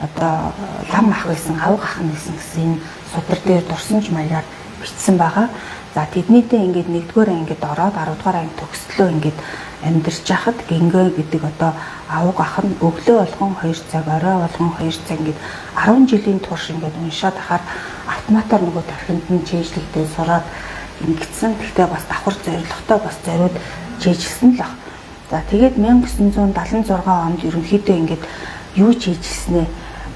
одоо лам ах байсан, авга ах нэсэн гэсэн энэ судар дээр дурсамж маягаар бичсэн байгаа. За тэднийдээ ингээд 1-р ангид ороод 10-р анги төгслөө ингээд амьдарч яхад Гингээ гэдэг одоо авга ах нь өглөө болгон 2 цаг, орой болгон 2 цаг ингээд 10 жилийн турш ингээд уншаад ахаар автоматар нөгөө тархинд нь чийжлэгдээ сураад ингэсэн. Гэхдээ бас давхар зоригтой бас зориуд чийжилсэн л баг. За тэгээд 1976 онд ерөнхийдөө ингээд юу чийжилснэ,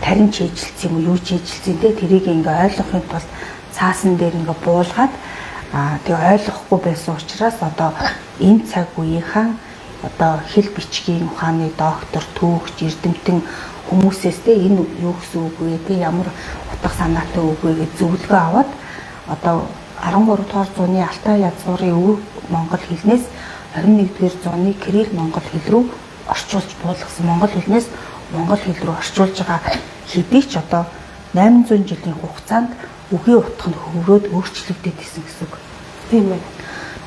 тарин чийжилсэн юм уу, юу чийжилсэн те тэрийг ингээ ойлгохын тулд цаасан дээр ингээ буулгаад тэгээ ойлгохгүй байсан учраас одоо энэ цаг үеийнхэн одоо хэл бичгийн ухааны доктор, түүхч, эрдэмтэн хүмүүсээс те энэ юу гэсэн үг вэ, те ямар утга санаатай үг вэ гэж зөвлөгөө аваад одоо 13 дугаар зууны Алтай язгуурын өв монгол хэлнээс 21-р зууны Кирилл монгол хэл рүү орчуулж буулгасан. Монгол хэлнээс монгол хэл рүү орчуулж байгаа хэдий ч одоо 800 жилийн хугацаанд үгийн утга нь хөврөөд өөрчлөгдөд исэн гэсэн үг. Тийм ээ.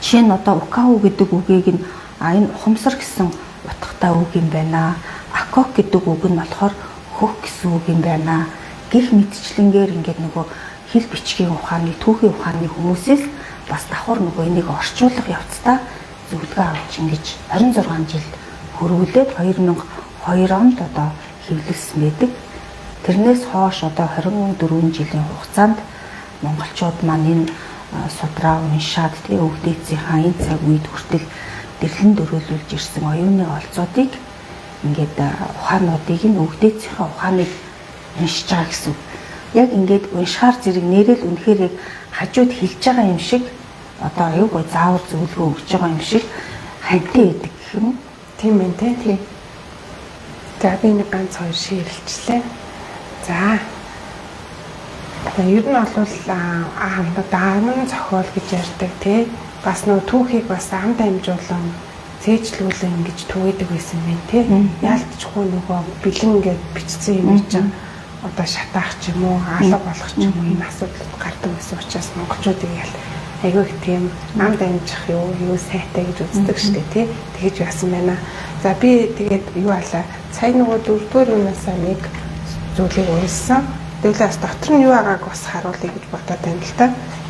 Жишээ нь одоо укау гэдэг үгийг нь энэ ухамсар гэсэн утгатай үг юм байна. Акок гэдэг үг нь болохоор хөх гэсэн үг юм байна. Гэх мэтчлэнгээр ингээд нөгөө хэл бичгийн ухааны, түүхийн ухааны хүмүүсээс бас давхар нөгөө энийг орчуулах явцдаа зөвлөгөө авч ингэж 26 жил хөрвүүлээд 2002 онд одоо хэвлэлсэн байдаг. Тэрнээс хойш одоо 24 жилийн хугацаанд монголчууд маань энэ судраа уншаад тэгээ өвдөөцийнхаа энэ цаг үед хүртэл дэрлэн дөрөөлүүлж ирсэн оюуны олзуудыг ингээд ухаануудыг нь өвдөөцийнхаа ухааныг уншиж байгаа гэсэн. Яг ингээд уншихаар зэрэг нэрэл үнэхээр яг хажууд хэлж байгаа юм шиг одоо аюугүй заавар зөвлөгөө өгч байгаа юм шиг ханти байдаг гэх юм. Тийм ээ тий. За би нэг ганц хоёр ширлжлээ. За. Ер нь бол амын зохиол гэж ярьдаг тий. Бас нөө түүхийг бас амд амжуулан цээжлүүлэн ингэж түгээдэг байсан байх тий. Яалтчгүй нөгөө бэлэн ингээд бичсэн юм чинь одоо шатаах ч юм уу, алга болох ч юм уу энэ асуудал гардаг байсан учраас монголчуудыг ял айгүй их тийм амд амжих юу сайтай гэж үздэг шүү дээ тий. Тэгэж яасан байна. За би тэгээд юу алаа сая нөгөө 4-р юунаас нэг зүйлийг уншсан. Тэгэлээ бас дотор нь юу байгааг бас харуулъя гэж бодоод байна л та.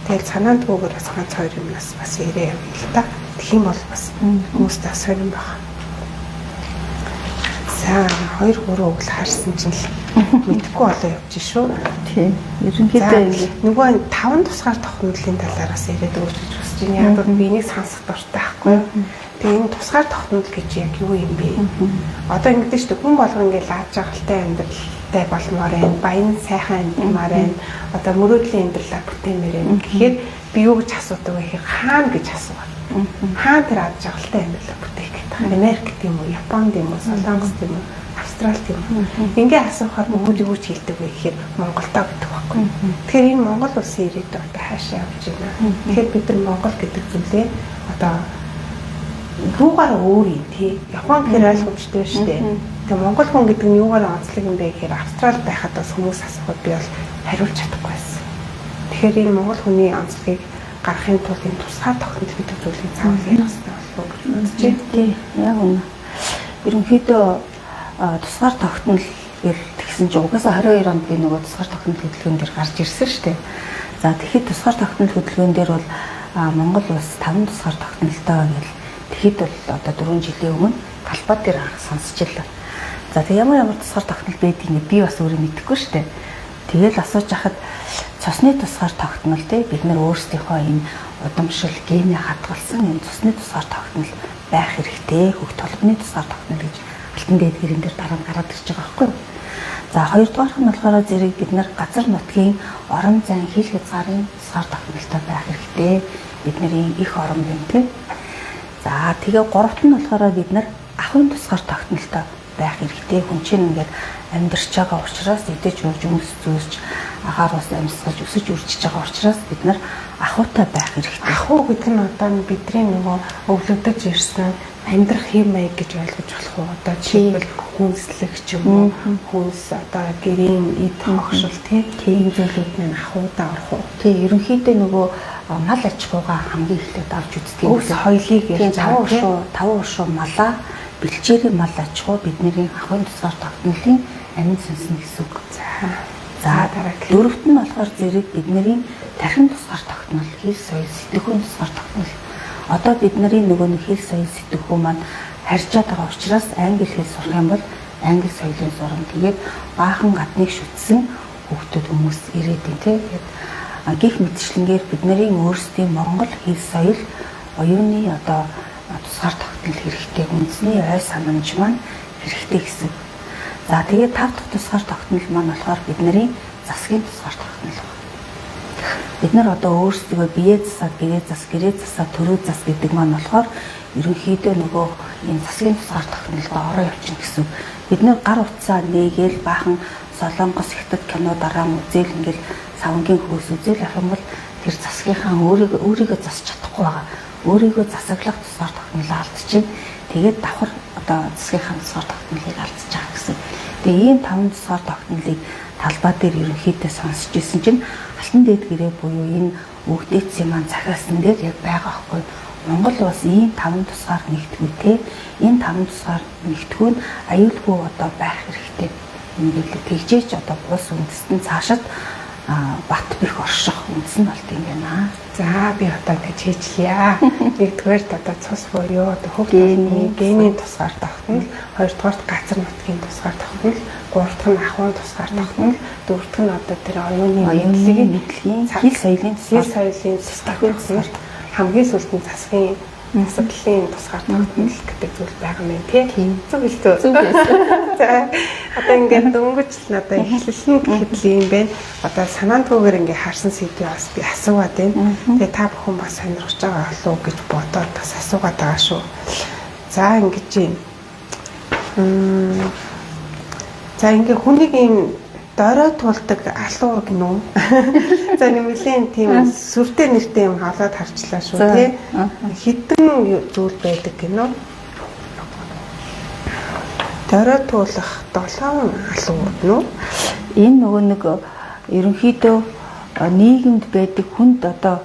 Тэгэл санаанд гүгээр бас ганц хоёр юмнаас бас ярэ юм л та. Тэгэх юм бол бас хүмүүстээ сонирн байна. За 2-3 үг л харсан чинь л мэдхгүй болоо явж шүү. Тийм. Ерөнхийдөө нөгөө 5 тусгаар тохиомлын талаараас яриад өгч хүсэж байна. Яг би энийг сонсох дуртай байхгүй. Тэгээ энэ тусгаар тохиомл гэж яг юу юм бэ? Одоо ингэдэж шүү дээ. Хүн болгоо ингээд лааж байгальтай амьдралтай болмоор байна. Баян сайхан амьдрмаар байна. Одоо мөрөөдлийн амьдралаа бүтээмээр байна. Тэгэхээр би юу гэж асуудаг вэ гэхээр хаана гэж асуув. Хаана тэр аж байгальтай амьдралаа бүтээх гэдэг. Америк гэдэг юм уу, Японд юм уу, Солонгос гэдэг юм уу, Австрали гэдэг юм уу. Ингээ асуухаар бүгд юу ч хэлдэг вэ гэхээр Монголдоо гэдэг байхгүй. Тэгэхээр энэ Монгол улсын ирээдүйд одоо хаашаа явж байна. Тэгэхээр бид нар Монгол гэдэг зүйлээ одоо юугаар өөр юм тий. Япон гэхээр ойлгомжтой шүү дээ. Тэгээ Монгол хүн гэдэг нь юугаар онцлог юм бэ гэхээр Австрали байхад бас хүмүүс асуухад би бол хариулж чадахгүй байсан. Тэгэхээр энэ Монгол хүний онцлогийг гаргахын тулд энэ тусгаар тохиолдол гэдэг зүйлийг цаавал ярих хэрэгтэй болов уу гэж бодож байна. тий. Яг үнэ. Ерөнхийдөө тусгаар тогтнол гэл тэгсэн чинь угаасаа 22 онд би нөгөө тусгаар тогтнол хөтөлбөрөн дээр гарч ирсэн шүү дээ. За тэгэхэд тусгаар тогтнол хөтөлбөрөн дээр бол Монгол улс 5 тусгаар тогтнолтой гэл тэгэхэд бол одоо 4 жилийн өмнө талбай дээр анх сонсчихлаа. За тэг ямар тусгаар тогтнол байдгийг би бас өөрөө мэдэхгүй шүү дээ. Тэгэл асууж хахад цусны тусгаар тогтнол те бид нар өөрсдийнхөө энэ удамшил генээ хадгалсан энэ цусны тусгаар тогтнол байх хэрэгтэй. Хөх толгойн тусгаар тогтнол гэж алтан дээдгэрэн дээр дараа нь гараад ирж байгаа байхгүй юу? За хоёрдугаарх нь болохоор зэрэг бид нар газар нутгийн орон зайн хил хязгаарын тусгаар тогтнолтой байх хэрэгтэй. Бидний их орон юм тийм. За тэгээ гуравт нь болохоор бид нар ахын тусгаар тогтнолтой байх хэрэгтэй. Хүн чинь ингээд амьдарч байгаа учраас эдэж үрж өмс зөөсч агаар ус амьсгаж өсөж үржиж байгаа учраас бид нар ахуйтай байх хэрэгтэй. Ахуй гэдэг нь одоо бидний нөгөө өвлөгдөж ирсэн амьдрах хэм маяг гэж ойлгож болох уу? Одоо жишээлбэл хүнслэг ч юм уу, хүнс одоо гэрийн эд хогшил тийм зүйлүүд нь ахуйдаа орох уу? Тий, ерөнхийдөө нөгөө мал аж ахуйгаа хамгийн эхлээд авч үздэг. Өвс соёлыг ярьж байгаа. 5 уршуу малаа бэлчээрийн мал аж ахуй бидний ахын тусгаар тогтнолын амин сүнс нь гэсэн үг. За дөрөвт нь болохоор зэрэг бидний тархин тусгаар тогтнол, хэл соёл, сэтгэхүйн тусгаар тогтнол. Одоо бидний нөгөө нэг хэл соёл сэтгэхүй маань харьцаад байгаа учраас англи хэл сурах юм бол англи соёлын сурна. Тэгээд баахан гадныг шүтсэн хүүхдүүд хүмүүс ирээд байна тийм. Тэгээд гих мэтчлэнгээр бидний өөрсдийн монгол хэл соёл оюуны одоо тусгаар тогтнол хэрэгтэй. Үндэсний ой санамж маань хэрэгтэй гэсэн. За тэгээд 5 дахь тусгаар тогтнол маань болохоор бидний засгийн тусгаар тогтнол. Бид нар одоо өөрсдөө бие засаад, гэрээ засаад, төрөө зас гэдэг маань болохоор ерөнхийдөө нөгөө энэ засгийн тусгаар тогтнолд ороо явчихна гэсэн. Бид нар гар утсаа нээгээл баахан солонгос хятад кино дараа үзэл ингээл савнгийн хөөс үзэл авах юм бол тэр засгийнхаа өөрийгөө засч чадахгүй байгаа. Өөрийгөө засаглах тусгаар тогтнолоо алдчихэв. Тэгээд давхар одоо засгийнхаа тусгаар тогтнолыг алдчихж байгаа гэсэн. Тэгээ ийм 5 тусгаар тогтнолыг талбай дээр ерөнхийдөө сонсч ирсэн чинь алтан дээд гэрээ буюу энэ өгдөөцийн маань захиалсан дээр яг байгаа байхгүй. Монгол улс ийм 5 тусгаар нэгтгүү те. Энэ 5 тусгаар нэгтгүү нь аюулгүй одоо байх хэрэгтэй. Ингээд л тэгжээч одоо улс үндэстэн цаашид бат бих орших үндэс нь болт юм байна. За би одоо ингэж хийчихлээ. Нэгдүгээрт одоо цус буюу одоо хөх генийн тусгаар тогтнол, хоёрдугаарт газар нутгийн тусгаар тогтнол, гуравдугаар нь ахуйн тусгаар тогтнол, дөрөвдүгээр нь одоо тэр оюуны мэдлэгийн хэл соёлын тусгаар тогтнол, хамгийн сүүлд нь засгийн засаглалын тусгаар тогтнол гэдэг зүйл байгаа юм тий. Зөв хэлдэг. Зөв байсан. За одоо ингээд дөнгөж л одоо эхлэлэн гэхэд л юм байна. Одоо санаандгүйгээр ингээд харсан сэдвээ бас би асууад байна. Тэгээ та бүхэн бас сонирхож байгаа болов уу гэж бодоод бас асуугаад байгаа шүү. За ингэж юм. За ингээд хүнийг юм дорой тулдаг алуу гинүү. За нэмэлэн тийм сүртэй нэртэй юм халаад харчлаа шүү тий. Хитэн зүйл байдаг гинүү. Дорой туулах 7 алууд нь энэ нөгөө нэг ерөнхийдөө нийгэмд байдаг хүнд одоо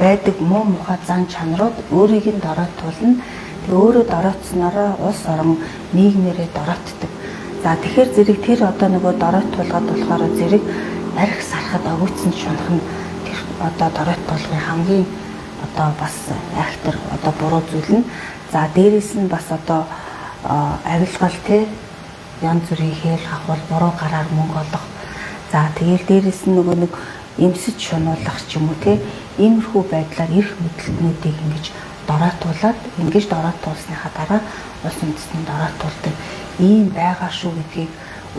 байдаг муу мухай зан чанарууд өөрийг нь доройтуулна. Тэгээ өөрөө доройтсноороо улс орон нийгмээрээ доройтдаг. За тэгэхээр зэрэг тэр одоо нөгөө доройтуулгаад болохоор зэрэг арх сарахад өгөөцсөн шунах нь тэр одоо доройтуулгын хамгийн одоо бас айхтар одоо буруу зүйл нь. За дээрээс нь бас одоо авилгал те янз бүрийн хэл хавал буруу гараар мөнгө олох. За тэгэл дээрээс нь нөгөө нэг эмсэж шунуулах ч юм уу те иймэрхүү байдлаар эрх мэдлэгнүүдийг ингэж доройтуулаад ингэж доройтуулсныхаа дараа улс үндэстний доройтуулдаг ийм байгаа шүү гэдгийг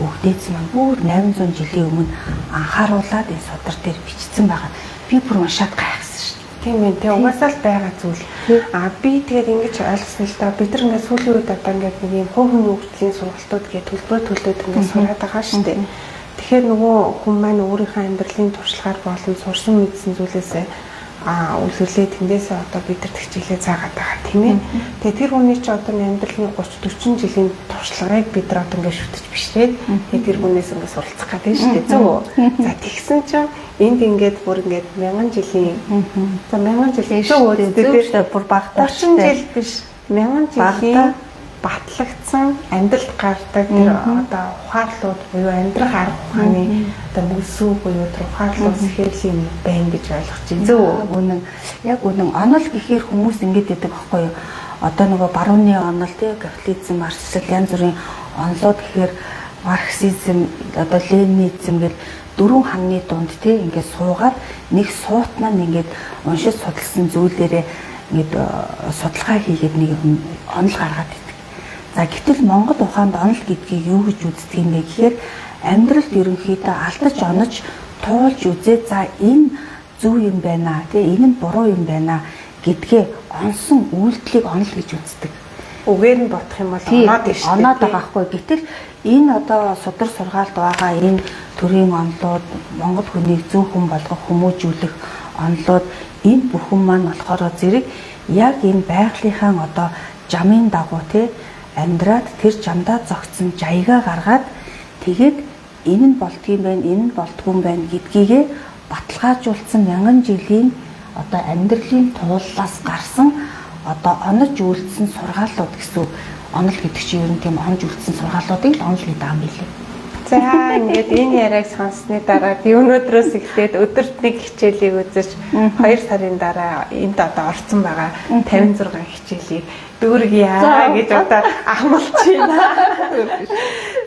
өгдөөц маань бүр 800 жилийн өмнө анхааруулад энэ судар дээр бичсэн байгаа. Би бүр уншаад гайхсан шүү дээ. Тийм ээ. Тэгээ угаасаа л байгаа зүйл. Би тэгээд ингэж ойлгосон л да. Бид нар ингээд сүүлийн үед одоо ингээд нэг юм хувь хүний хөгжлийн сургалтууд гээд төлбөрөд ингээд сураад байгаа шүү дээ. Тэгэхээр нөгөө хүн маань өөрийнхөө амьдралын туршлагаар болон сурсан мэдсэн зүйлээсээ үлгээлээ тэндээсээ одоо бид нар хичээлээ заагаад байгаа тийм ээ. Тэгээ тэр хүний чи одоо амьдралын 30 40 жилийн туршлагыг бид нар одоо ингээд шүтэж бишрээд тэгээ тэр хүнээс ингээд суралцах гэдэг шүү дээ. Зөв үү? За тэгсэн чинь энд ингээд бүр ингээд 1000 жилийн за 1000 жилийн зөв үү? Бүр багтаа 30 жил биш 1000 жилийн батлагдсан амьдралд гардаг тэр одоо ухаарлууд буюу амьдрах арга ухааны одоо мөсөө буюу тэр ухаарлууд сэхэрлийн юм байна гэж ойлгож байна. Зөв үнэн. Яг үнэн онол гэхээр хүмүүс ингэж яддаг байхгүй юу? Одоо нөгөө барууны онол тий капитализм, марксизм янз бүрийн онолууд гэхээр марксизм, одоо ленинизм гэл дөрвөн ханны дунд тий ингээд суугаад нэг суут маань ингээд уншиж судалсан зүйлээрээ ингээд судалгаа хийгээд нэг онол гаргаад идэг. За гэтэл Монгол ухаанд онол гэдгийг юу гэж үздэг юм бэ гэхээр амьдралд ерөнхийдөө алдаж онож туулж үзээ за энэ зөв юм байна тий энэ нь буруу юм байна гэдгээ онсон үйлдэлийг онол гэж үздэг. Үгээр нь бодох юм бол оноод биш. Оноод байгаа хгүй. Гэтэл энэ одоо судар сургаалт байгаа энэ төрийн онолууд Монгол хүнийг зөв хүн болгох хүмүүжүүлэх онолууд энэ бүхэн маань болохоор зэрэг яг энэ байгалийнхаа одоо жамын дагуу тий амьдраад тэр жамдаа зогтсон жаягаа гаргаад тэгээд энэ нь болдгийм байх, энэ нь болдгүй юм байна гэдгийгээ баталгаажуулсан мянган жилийн одоо амьдралын тууллаас гарсан одоо онож үйлдсэн сургаалууд гэсэн онол гэдэг чинь ер нь тийм онж үйлдсэн сургаалуудыг л онол гэдэг юм билээ. За ингээд энэ яриаг сонссны дараа би өнөөдрөөс эхлээд өдөрт нэг хичээлийг үзэж 2 сарын дараа энд одоо орсон байгаа 56 хичээлийг дүүргийа гэж одоо амлаж байна.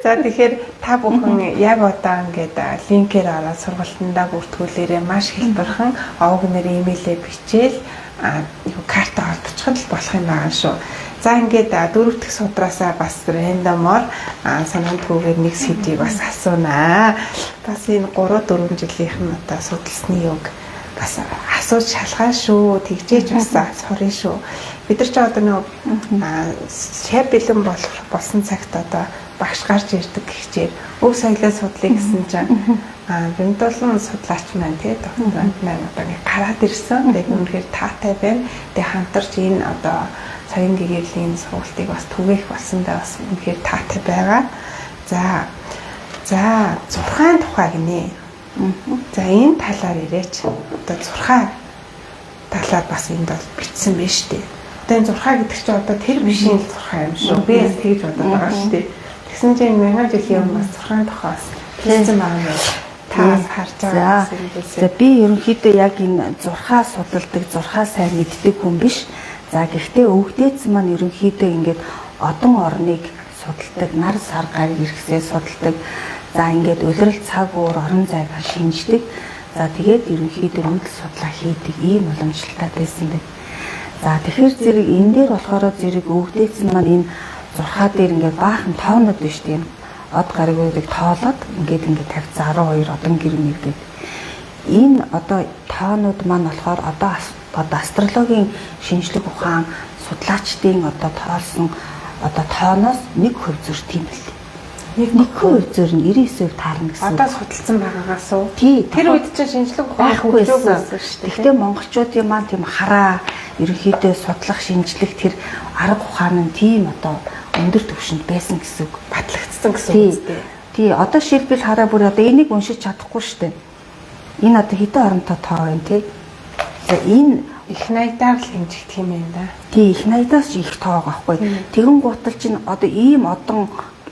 За тэгэхээр та бүхэн яг одоо ингээд линкээр ороод сургалтандаа бүртгүүлээрээ маш хэлбэрхэн овг нэр имэйлээ бичээл карта ордочиход л болох юм байгаа шүү. За ингээд дөрөвдөх судраасаа бас рандомоор санаандгүйгээр нэг сэдвийг бас асуунаа. Бас энэ 3-4 жилийнх нь одоо судалсны юг бас асууж шалгаа шүү. Тэгжээж бас сорын шүү. Бид нар ч одоо нэг шав бэлэн болсон цагт одоо багш гарч ирдэг гэхчээр өв соёлын судлыг гэсэн чинь бимдуулан судлаач маань тий докторант маань одоо ингэ гараад ирсэн. Тэгээд үнэхээр таатай байна. Тэгээд хамтарч энэ одоо цагийн гэгэрлийн сургалтыг бас түгээх болсондоо бас үнэхээр таатай байгаа. За 6-ын тухай гинэ. За энэ талаар ирээч. Одоо 6 талаар бас энд бол бичсэн байна шүү дээ. Одоо энэ 6 гэдэг чинь одоо тэр бишийн 6 юм шүү. Би бас тэгж бодоод байгаа шүү дээ. Тэгсэн чинь 1000 жилийн өмнө бас 6-ын тухай хэлсэн байгаа юм. Та харж байгаа гэсэн. За би ерөнхийдөө яг энэ 6 судалдаг, 6 сайн мэддэг хүн биш. За гэхдээ өвгдээц маань ерөнхийдөө ингээд одон орныг судалдаг, нар сар гар иргэсээ судалдаг. За ингээд улирал цаг уур орон зайгаа шинждэг. За тэгээд ерөнхийдөө мэдл судлаа хийдэг ийм уламжлалтай байсан байна. За тэгэхээр зэрэг энэ дээр болохоор зэрэг өвгдээц маань энэ 6 дээр ингээд баахан тоонод биш тийм од гаригуудыг тоолоод ингээд тавьсан 12 одон гэрмэг гэдэг. Энэ одоо тоонууд маань болохоор одоо астрологийн шинжлэх ухаан судлаачдын одоо тоолсон одоо тооноос 1% зөр тийм бэл. 1% зөр нь 99% таарна гэсэн. Одоо судалсан байгаагаас уу? Тий. Тэр үед чинь шинжлэх ухаан байхгүй байсан шүү дээ. Гэхдээ монголчуудын маань тийм хараа ерөнхийдөө судлах шинжлэх тэр арга ухаан нь тийм одоо өндөр түвшинд байсан гэсэн үг. Батлагдсан гэсэн үг үстэй. Тий. Одоо шилбэл хараа бүр одоо энийг уншиж чадахгүй шүү дээ. Энэ одоо хэдэн оронтой тоо юм те. За энэ их найдаар л хэмжигдэх юм байна да. Тий, их найдаас ч их тоо байхгүй. Тэгэн гутал чинь одоо ийм одон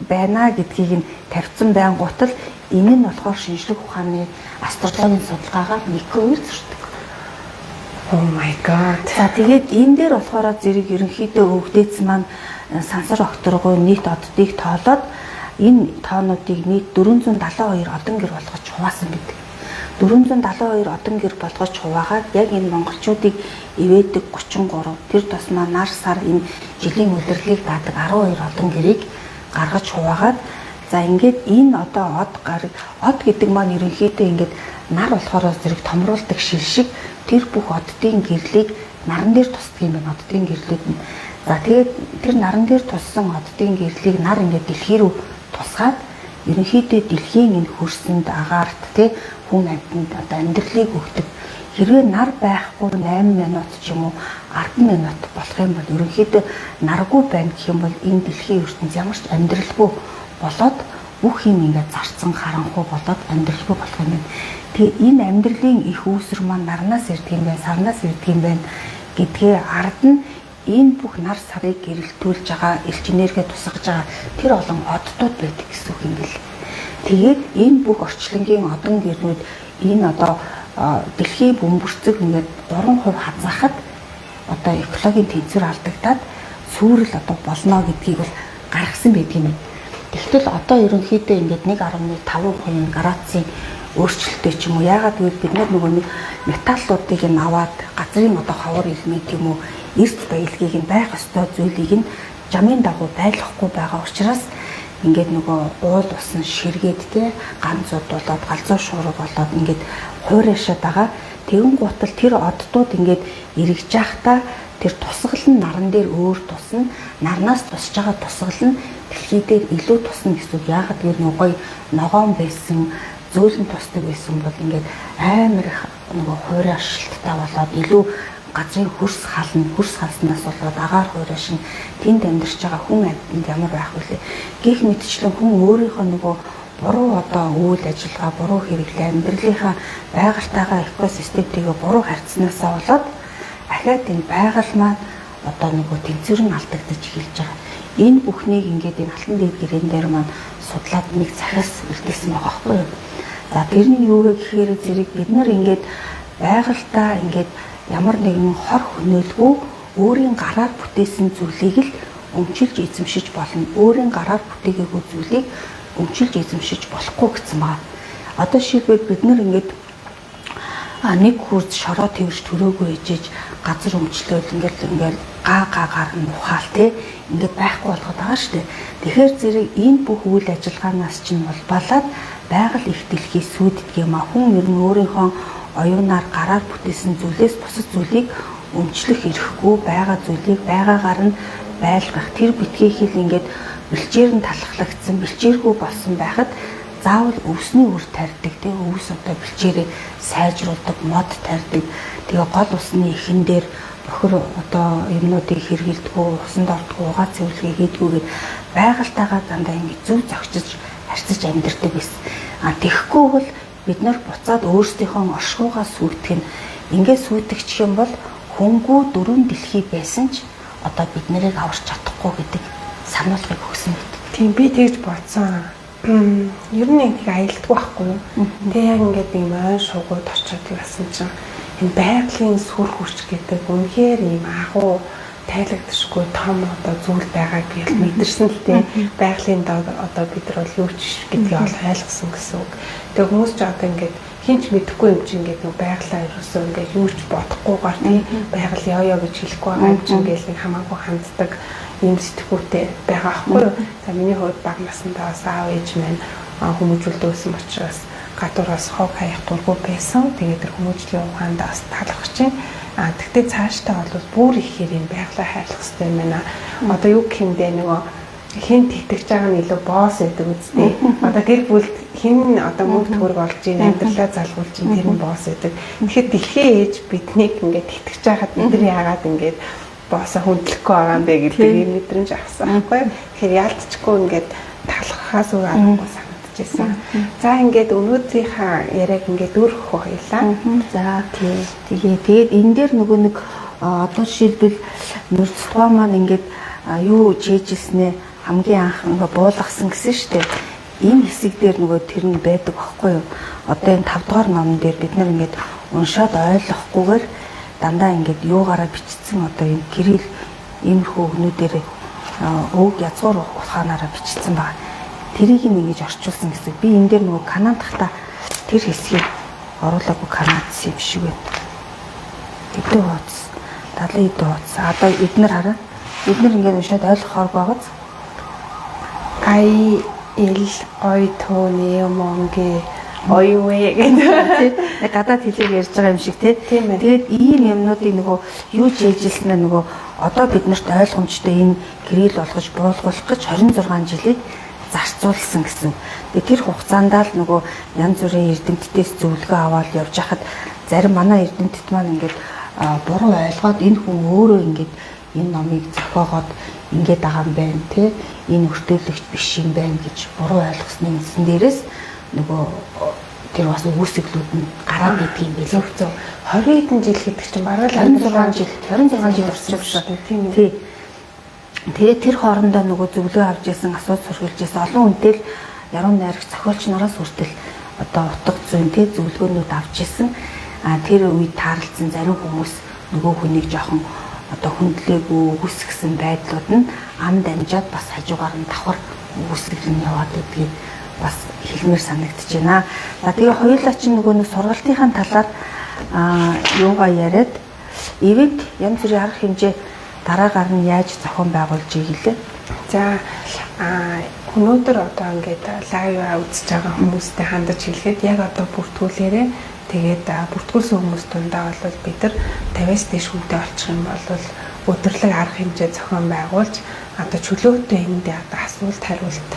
байна гэдгийг нь тавьсан байн гутал энэ нь болохоор шинжлэх ухааны астрологийн судалгаагаар 1% зөрчдөг. Oh my god. За тэгээд энэ дээр болохоор зэрэг ерөнхийдөө өвгдээц маань сансар окторгоо нийт оддыг тоолоод энэ тоонуудыг нийт 472 одон гэр болгож хуваасан гэдэг. 472 одон гэр болгож хуваагаад яг энэ монголчуудыг ивэдэг 33 тэр тусмаа нар сар энэ жилийн удирлыг даадаг 12 одон гэрийг гаргаж хуваагаад за ингээд энэ одоо од гэдэг маань ерөнхийдөө ингээд нар болохоор зэрэг томруулдаг шил шиг тэр бүх оддын гэрлийг наран дээр тусдаг юм байна оддын гэрлүүд нь. За тэгээд тэр наран дээр туссан оддын гэрлийг нар ингээд дэлхий рүү тусгаад ерөнхийдөө дэлхийн энэ хөрсөнд агаарт тий хүн амьтанд одоо амьдралыг өгдөг. Хэрвээ нар байхгүй 8 минут ч юм уу 10 минут болох юм бол ерөнхийдөө наргүй байна гэх юм бол энэ дэлхийн ертөнд ямар ч амьдралгүй болоод бүх юм ингээд зарцсан харанхуй болоод амьдралгүй болох юм байна. Тэгээ энэ амьдралын их үүсвэр маань нарнаас ирдэг юм байна, сарнаас ирдэг юм байна гэдгээ ард нь энэ бүх нар сарыг гэрэлтүүлж байгаа, элч энерги тусгаж байгаа тэр олон оддууд байдаг гэсэн үг юм бэл. Тэгээд энэ бүх орчлонгийн одон гэрнүүд энэ одоо дэлхийн бөмбөрцөг ингээд 3% хазаахад одоо экологийн тэнцвэр алдагдаад сүүрэл одоо болно гэдгийг бол гаргасан байдаг юм. Тэгтэл одоо ерөнхийдөө ингээд 1.5% градусын өөрчлөлттэй ч юм уу. Яагаад гэвэл бид нөгөө нэг металлуудыг нь аваад газрын одоо ховор элемент юм уу эрт баялагийг нь байх ёстой зүйлийг нь жамын дагуу байлгахгүй байгаа учраас ингээд нөгөө уул усан ширгээд те ганцуд болоод галзуу шуурга болоод ингээд хуурайшаад байгаа. Тэгэн гутал тэр оддууд ингээд эргэж явахдаа тэр тусгал нь наран дээр өөр тусна, нарнаас тусж байгаа тусгал нь дэлхий дээр илүү тусна гэсэн үг. Яагаад гэвэл нөгөө гой ногоон байсан, зөөлөн тусдаг байсан бол ингээд амар их нөгөө хуурай ашиглалттай болоод илүү газрын хөрс халснаас болоод агаар хуурайшин тэнд амьдарч байгаа хүн амьтанд ямар байх вэ? Гэх мэтчлэн хүн өөрийнхөө нөгөө буруу одоо үйл ажиллагаа, буруу хэрэглээ, амьдралынхаа байгальтайгаа экосистемтэйгээ буруу харьцснаасаа болоод ахаад энэ байгаль маань одоо нөгөө тэнцвэр нь алдагдаж эхэлж байгаа. Энэ бүхнийг ингээд энэ алтан дээд гэрээн дээр маань судлаад нэг захиас үлдээсэн байгаа байхгүй юу? За тэрний юу вэ гэхээр зэрэг бид нар ингээд байгальтаа ингээд ямар нэгэн хор хөнөөлгүй өөрийн гараар бүтээсэн зүйлийг л өмчилж эзэмшиж болно. Өөрийн гараар бүтээгээгүй зүйлийг өмчилж эзэмшиж болохгүй гэсэн байна. Одоо шилбэл бид нар ингээд нэг хурц шороо тэрж төрөөгөө ижиж газар өмчлөөл ингээд гаа нь ухаал те ингээд байхгүй болгоод байгаа шүү дээ. Тэгэхээр зэрэг энэ бүх үйл ажиллагаанаас чинь улбалаад байгаль их дэлхий сүйддэг юм а. Хүн ер нь өөрийнхөө оюунаар гараар бүтээсэн зүйлээс бусад зүйлийг өмчлөх эрхгүй, байгаа зүйлийг байгаагаар нь байлгах. Тэр битгий хэл ингээд бэлчээр нь талхлагдсан, бэлчээргүй болсон байхад заавал өвсний үр тарьдаг. Тэгээ өвс одоо бэлчээрээ сайжруулдаг, мод тарьдаг. Тэгээ гол усны ихэн дээр бохор одоо юмнуудыг хэргэлдэггүй, усанд ордгоо угаа цэвэрлэгээ хийдгүүгээд байгальтайгаа дандаа ингэ зөв зохицож харьцаж амьдардаг байсан. Тэгэхгүй бол бид нар буцаад өөрсдийнхөө оршихуйгаа сүйтгэх нь ингээд сүйтгэчих юм бол хөнгүү дөрвөн дэлхий байсан ч одоо бид нарыг аварч чадахгүй гэдэг сануулгыг өгсөн мэт. Тийм би тэгж бодсон. Ер нь нэг аялддаг байхгүй юу? Тэгээ яг ингээд ийм ой шуугууд очиод байсан чинь энэ байгалийн сүр хүч гэдэг үнэхээр ийм агуу тайлагдшгүй том одоо зүйл байгааг би мэдэрсэн л дээ. Байгалийн одоо бид нар бол юу ч гэдгийг ойлгосон гэсэн үг. Тэгээ хүмүүс ч одоо ингээд хинч мэдэхгүй юм чинь ингээд нэг байгалаа ерөөсөө ингээд юу ч бодохгүйгээр тийм байгаль ёо гэж хэлэхгүй байгаа юм чинь ингээд нэг хамаагүй ханддаг ийм сэтгүүтэй байгаа байхгүй юу. За миний хувьд баг насндаа бас аав ээж маань хүмүүжүүлдэг байсан учраас гадуураас хог хаях дургүй байсан. Тэгээд тэр хүмүүжлийн ухаандаа бас талах чинь. Тэгтээ цаашдаа бол бүр ихээр юм байгалаа хайрлах хэрэгтэй юм байна. Одоо юу гэх юм бэ нөгөө хин тэтгэж байгаа нь илүү босс гэдэг үстэй. Одоо гэр бүл хин одоо мөнгө төгрөг олж ийн амьдралаа залгуулж ийн тэр нь босс гэдэг. Тэгэхээр дэлхийн ээж биднийг ингээд тэтгэж байхад бид нар яагаад ингээд боссоо хүндлэхгүй байгаа юм бэ гэдэг юм мэдрэмж авсан байхгүй. Тэгэхээр яалтчгүй ингээд талхахаас өөр аргагүй санагдчихсан. За ингээд өнөөдрийнхаа яриаг ингээд өөрхөө хоёлаа. За тэгээд энэ дээр нөгөө нэг одоо жишээлбэл нурцтугаа маань ингээд юу чийжсэн хамгийн анх ингээ буулгасан гэсэн шүү дээ. Энэ хэсэг дээр нөгөө тэр нь байдаг байхгүй юу? Одоо энэ 5 дугаар номон дээр бид нар ингээд уншаад ойлгохгүйгээр дандаа ингээд юугаараа бичсэн одоо энэ кирилл иймэрхүү өгнүүдээр өг язгуур ухаанаараа бичсэн байна. Тэрийг ингэж орчуулсан гэсэн. Би энэ дээр нөгөө Канад тахта тэр хэсгийг оруулаагүй Канадс юм шиг байна. Тэдний хуудас 70 эд хуудас. Одоо эднэр хараа. Эднэр ингээд уншаад ойлгохоор байгааз. Ай эл ой тооны монге ойвэ гэдэг гадаад хэлээр ярьж байгаа юм шиг тийм ээ. Тэгээд ийм юмнуудыг нөгөө юу ч ээжилснээр нөгөө одоо бид нарт ойлгомжтой энэ кирилл болгож буулгах гэж 26 жилийг зарцуулсан гэсэн. Тэгээд тэр хугацаанд л нөгөө янз бүрийн эрдэмтдээс зөвлөгөө аваад явж хахад зарим манай эрдэмтэд маань ингээд буруу ойлгоод энэ хүн өөрөө ингээд энэ номыг зохиогоод ингээд байгаа юм байна тий. Энэ өртөөлөгч биш юм байна гэж буруу ойлгосны үндсэн дээрээс нөгөө тэр бас үүсгэлүүд нь гараад идэг юм билээ. Зөв. 20 хэдэн жил гэдэг чинь бараг л 26 жил болчихсон. Тийм. Тэгээд тэр хоорондоо нөгөө зөвлөгөө авч ясан, асуудал сургуулж ясан олон хүнтэй л яруу найрагч зохиолч нараас хүртэл одоо утга зүйн тэ зөвлөгөөнүүд авч ясан. Тэр үед таарлцсан зарим хүмүүс нөгөө хүнийг жоохон одоо хүндлээгүй үгүйсгсэн байдлууд нь ам дамжаад бас хажуугаар нь давхар үгүйсгэл нь яваад гэдгийг бас хэлмээр санагдаж байна. За тэгээ хоёулаа чинь нөгөө нэг сургалтынхаа талаар юугаа яриад ивент янз бүрийн арга хэмжээ дараагаар нь яаж зохион байгуулж ийлээ. За өнөөдөр одоо ингээд лайв үзэж байгаа хүмүүстэй хандаж хэлэхэд яг одоо бүртгүүлээрээ тэгээд бүртгүүлсэн хүмүүс дундаа бол бид нар 50-аас дээш хүнтэй олчих юм бол өдөрлөг арга хэмжээ зохион байгуулж одоо чөлөөтэй энд одоо асуулт хариулт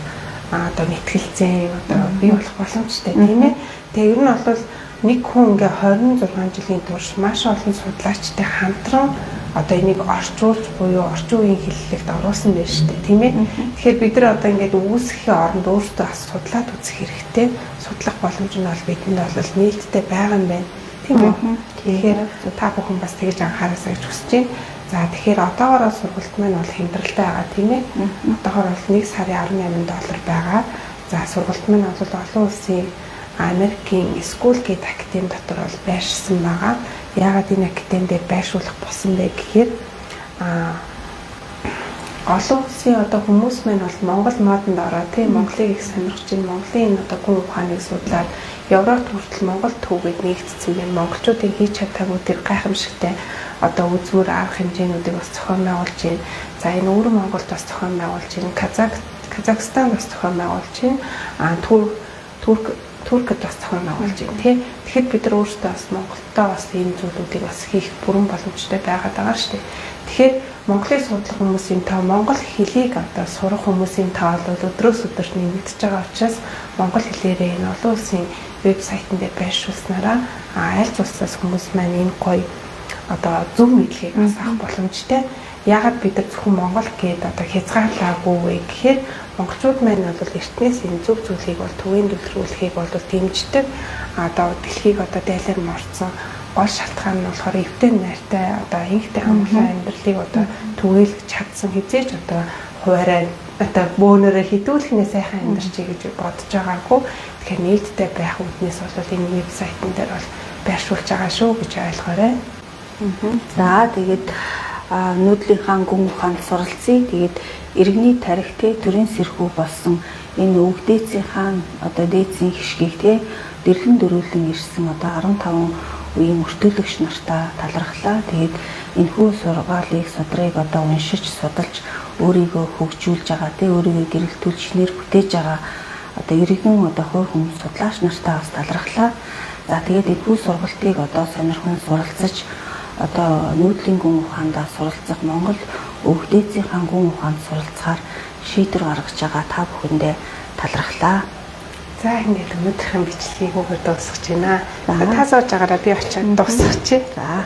одоо мэтгэлцээ одоо бий болох боломжтой тийм ээ. Тэгээ ер нь бол нэг хүн ингээ 26 жилийн турш маш олон судлаачтай хамтран одоо энийг орчуулж буюу орчин үеийн хэллэгт оруулсан байна шүү дээ тийм ээ. Тэгэхээр бид нар одоо ингээд үүсгэхийн оронд өөрсдөө бас судлаад үзэх хэрэгтэй. Судлах боломж нь бол бидэнд бол нээлттэй байгаа юм байна. Тийм үү? Тэгэхээр та бүхэн бас тэгж анхаараасаа гэж хүсэж байна. За тэгэхээр одоогоор сургалт маань бол хямдралтай байгаа тийм ээ. Одоогоор бол 1 сарын $18 байгаа. За сургалт маань бол олон улсын Америкийн School Gate Academy дотор бол байршсан байгаа. Яагаад энэ академид байршуулах болсон бэ гэхээр олон улсын одоо хүмүүс маань бол Монгол модонд ороод тийм Монголыг их сонирхож байна. Монголын одоо гүн ухааныг судлаад Европт хүртэл Монгол төвөд нэгдсэн байна. Монголчуудын хийж чадаагүй тэр гайхамшигтай одоо үзүүр арга хэмжээнүүдийг бас зохион байгуулж байна. За энэ өвөр Монголд бас зохион байгуулж байна. Казахстан бас зохион байгуулж байна. Туркд бас зохион байгуулж байна тий. Тэгэхэд бид нар өөрсдөө бас Монголдоо бас энэ зүйлүүдийг бас хийх бүрэн боломжтой байгаад байгаа шүү дээ. Тэгэхээр Монголыг судлах хүмүүсийн тоо, Монгол хэлийг одоо сурах хүмүүсийн тоо бол өдрөөс өдөрт нэмэгдэж байгаа учраас монгол хэлээрээ энэ олон улсын вебсайтн дээр байршуулснараа аль ч улсаас хүмүүс маань энэ гоё одоо зөв мэдлэгийг бас авах боломжтой. Яагаад бид нар зөвхөн Монгол гээд одоо хязгаарлаагүй вэ гэхээр монголчууд маань бол эртнээс энэ зөв зүйлийг бол төвийн дэлгэрүүлэхийг бол дэмждэг. Одоо дэлхийг одоо дайлаар морцсон гол шалтгаан нь болохоор эвтэй найртай одоо инхтэй амгалан амьдралыг одоо түгээх чадсан хизээч одоо хуваарай одоо бөөнөрөө хідүүлэхнээ сайхан амьдарчий гэж бодож байгаагүй. Тэгэхээр нээлттэй байх үднээс бол энэ вебсайтн дээр бол байршуулж байгаа шүү гэж ойлгоорой. За тэгээд нүүдлийнхаа гүн ухаанд суралцъя. Тэгээд иргэний тарих те төрийн сэрхүү болсон энэ өвөг дээдсийнхаа одоо дээдсийн хишгийг те дэрлэн дөрүүлэн ирсэн одоо 15 үеийн өртөөлөгч нартаа талархлаа. Тэгээд энэхүү сургаалыг судрыг одоо уншиж судалж өөрийгөө хөгжүүлж байгаа те өөрийгөө гэрэлтүүлж шинээр бүтээж байгаа одоо иргэн одоо хуур хүмүүс судлаач нартаа бас талархлаа. За тэгээд энэхүү сургалтыг одоо сонирхон суралцаж одоо нүүдлийн гүн ухаандаа суралцах Монгол өвөг дээдсийнхаа гүн ухаанд суралцахаар шийдвэр гаргаж байгаа та бүхэндээ талархлаа. За ингээд өнөөдрийн бичлэгийг өгөөд дуусгаж байна. Та сууж байгаараа би очиад дуусгачих. За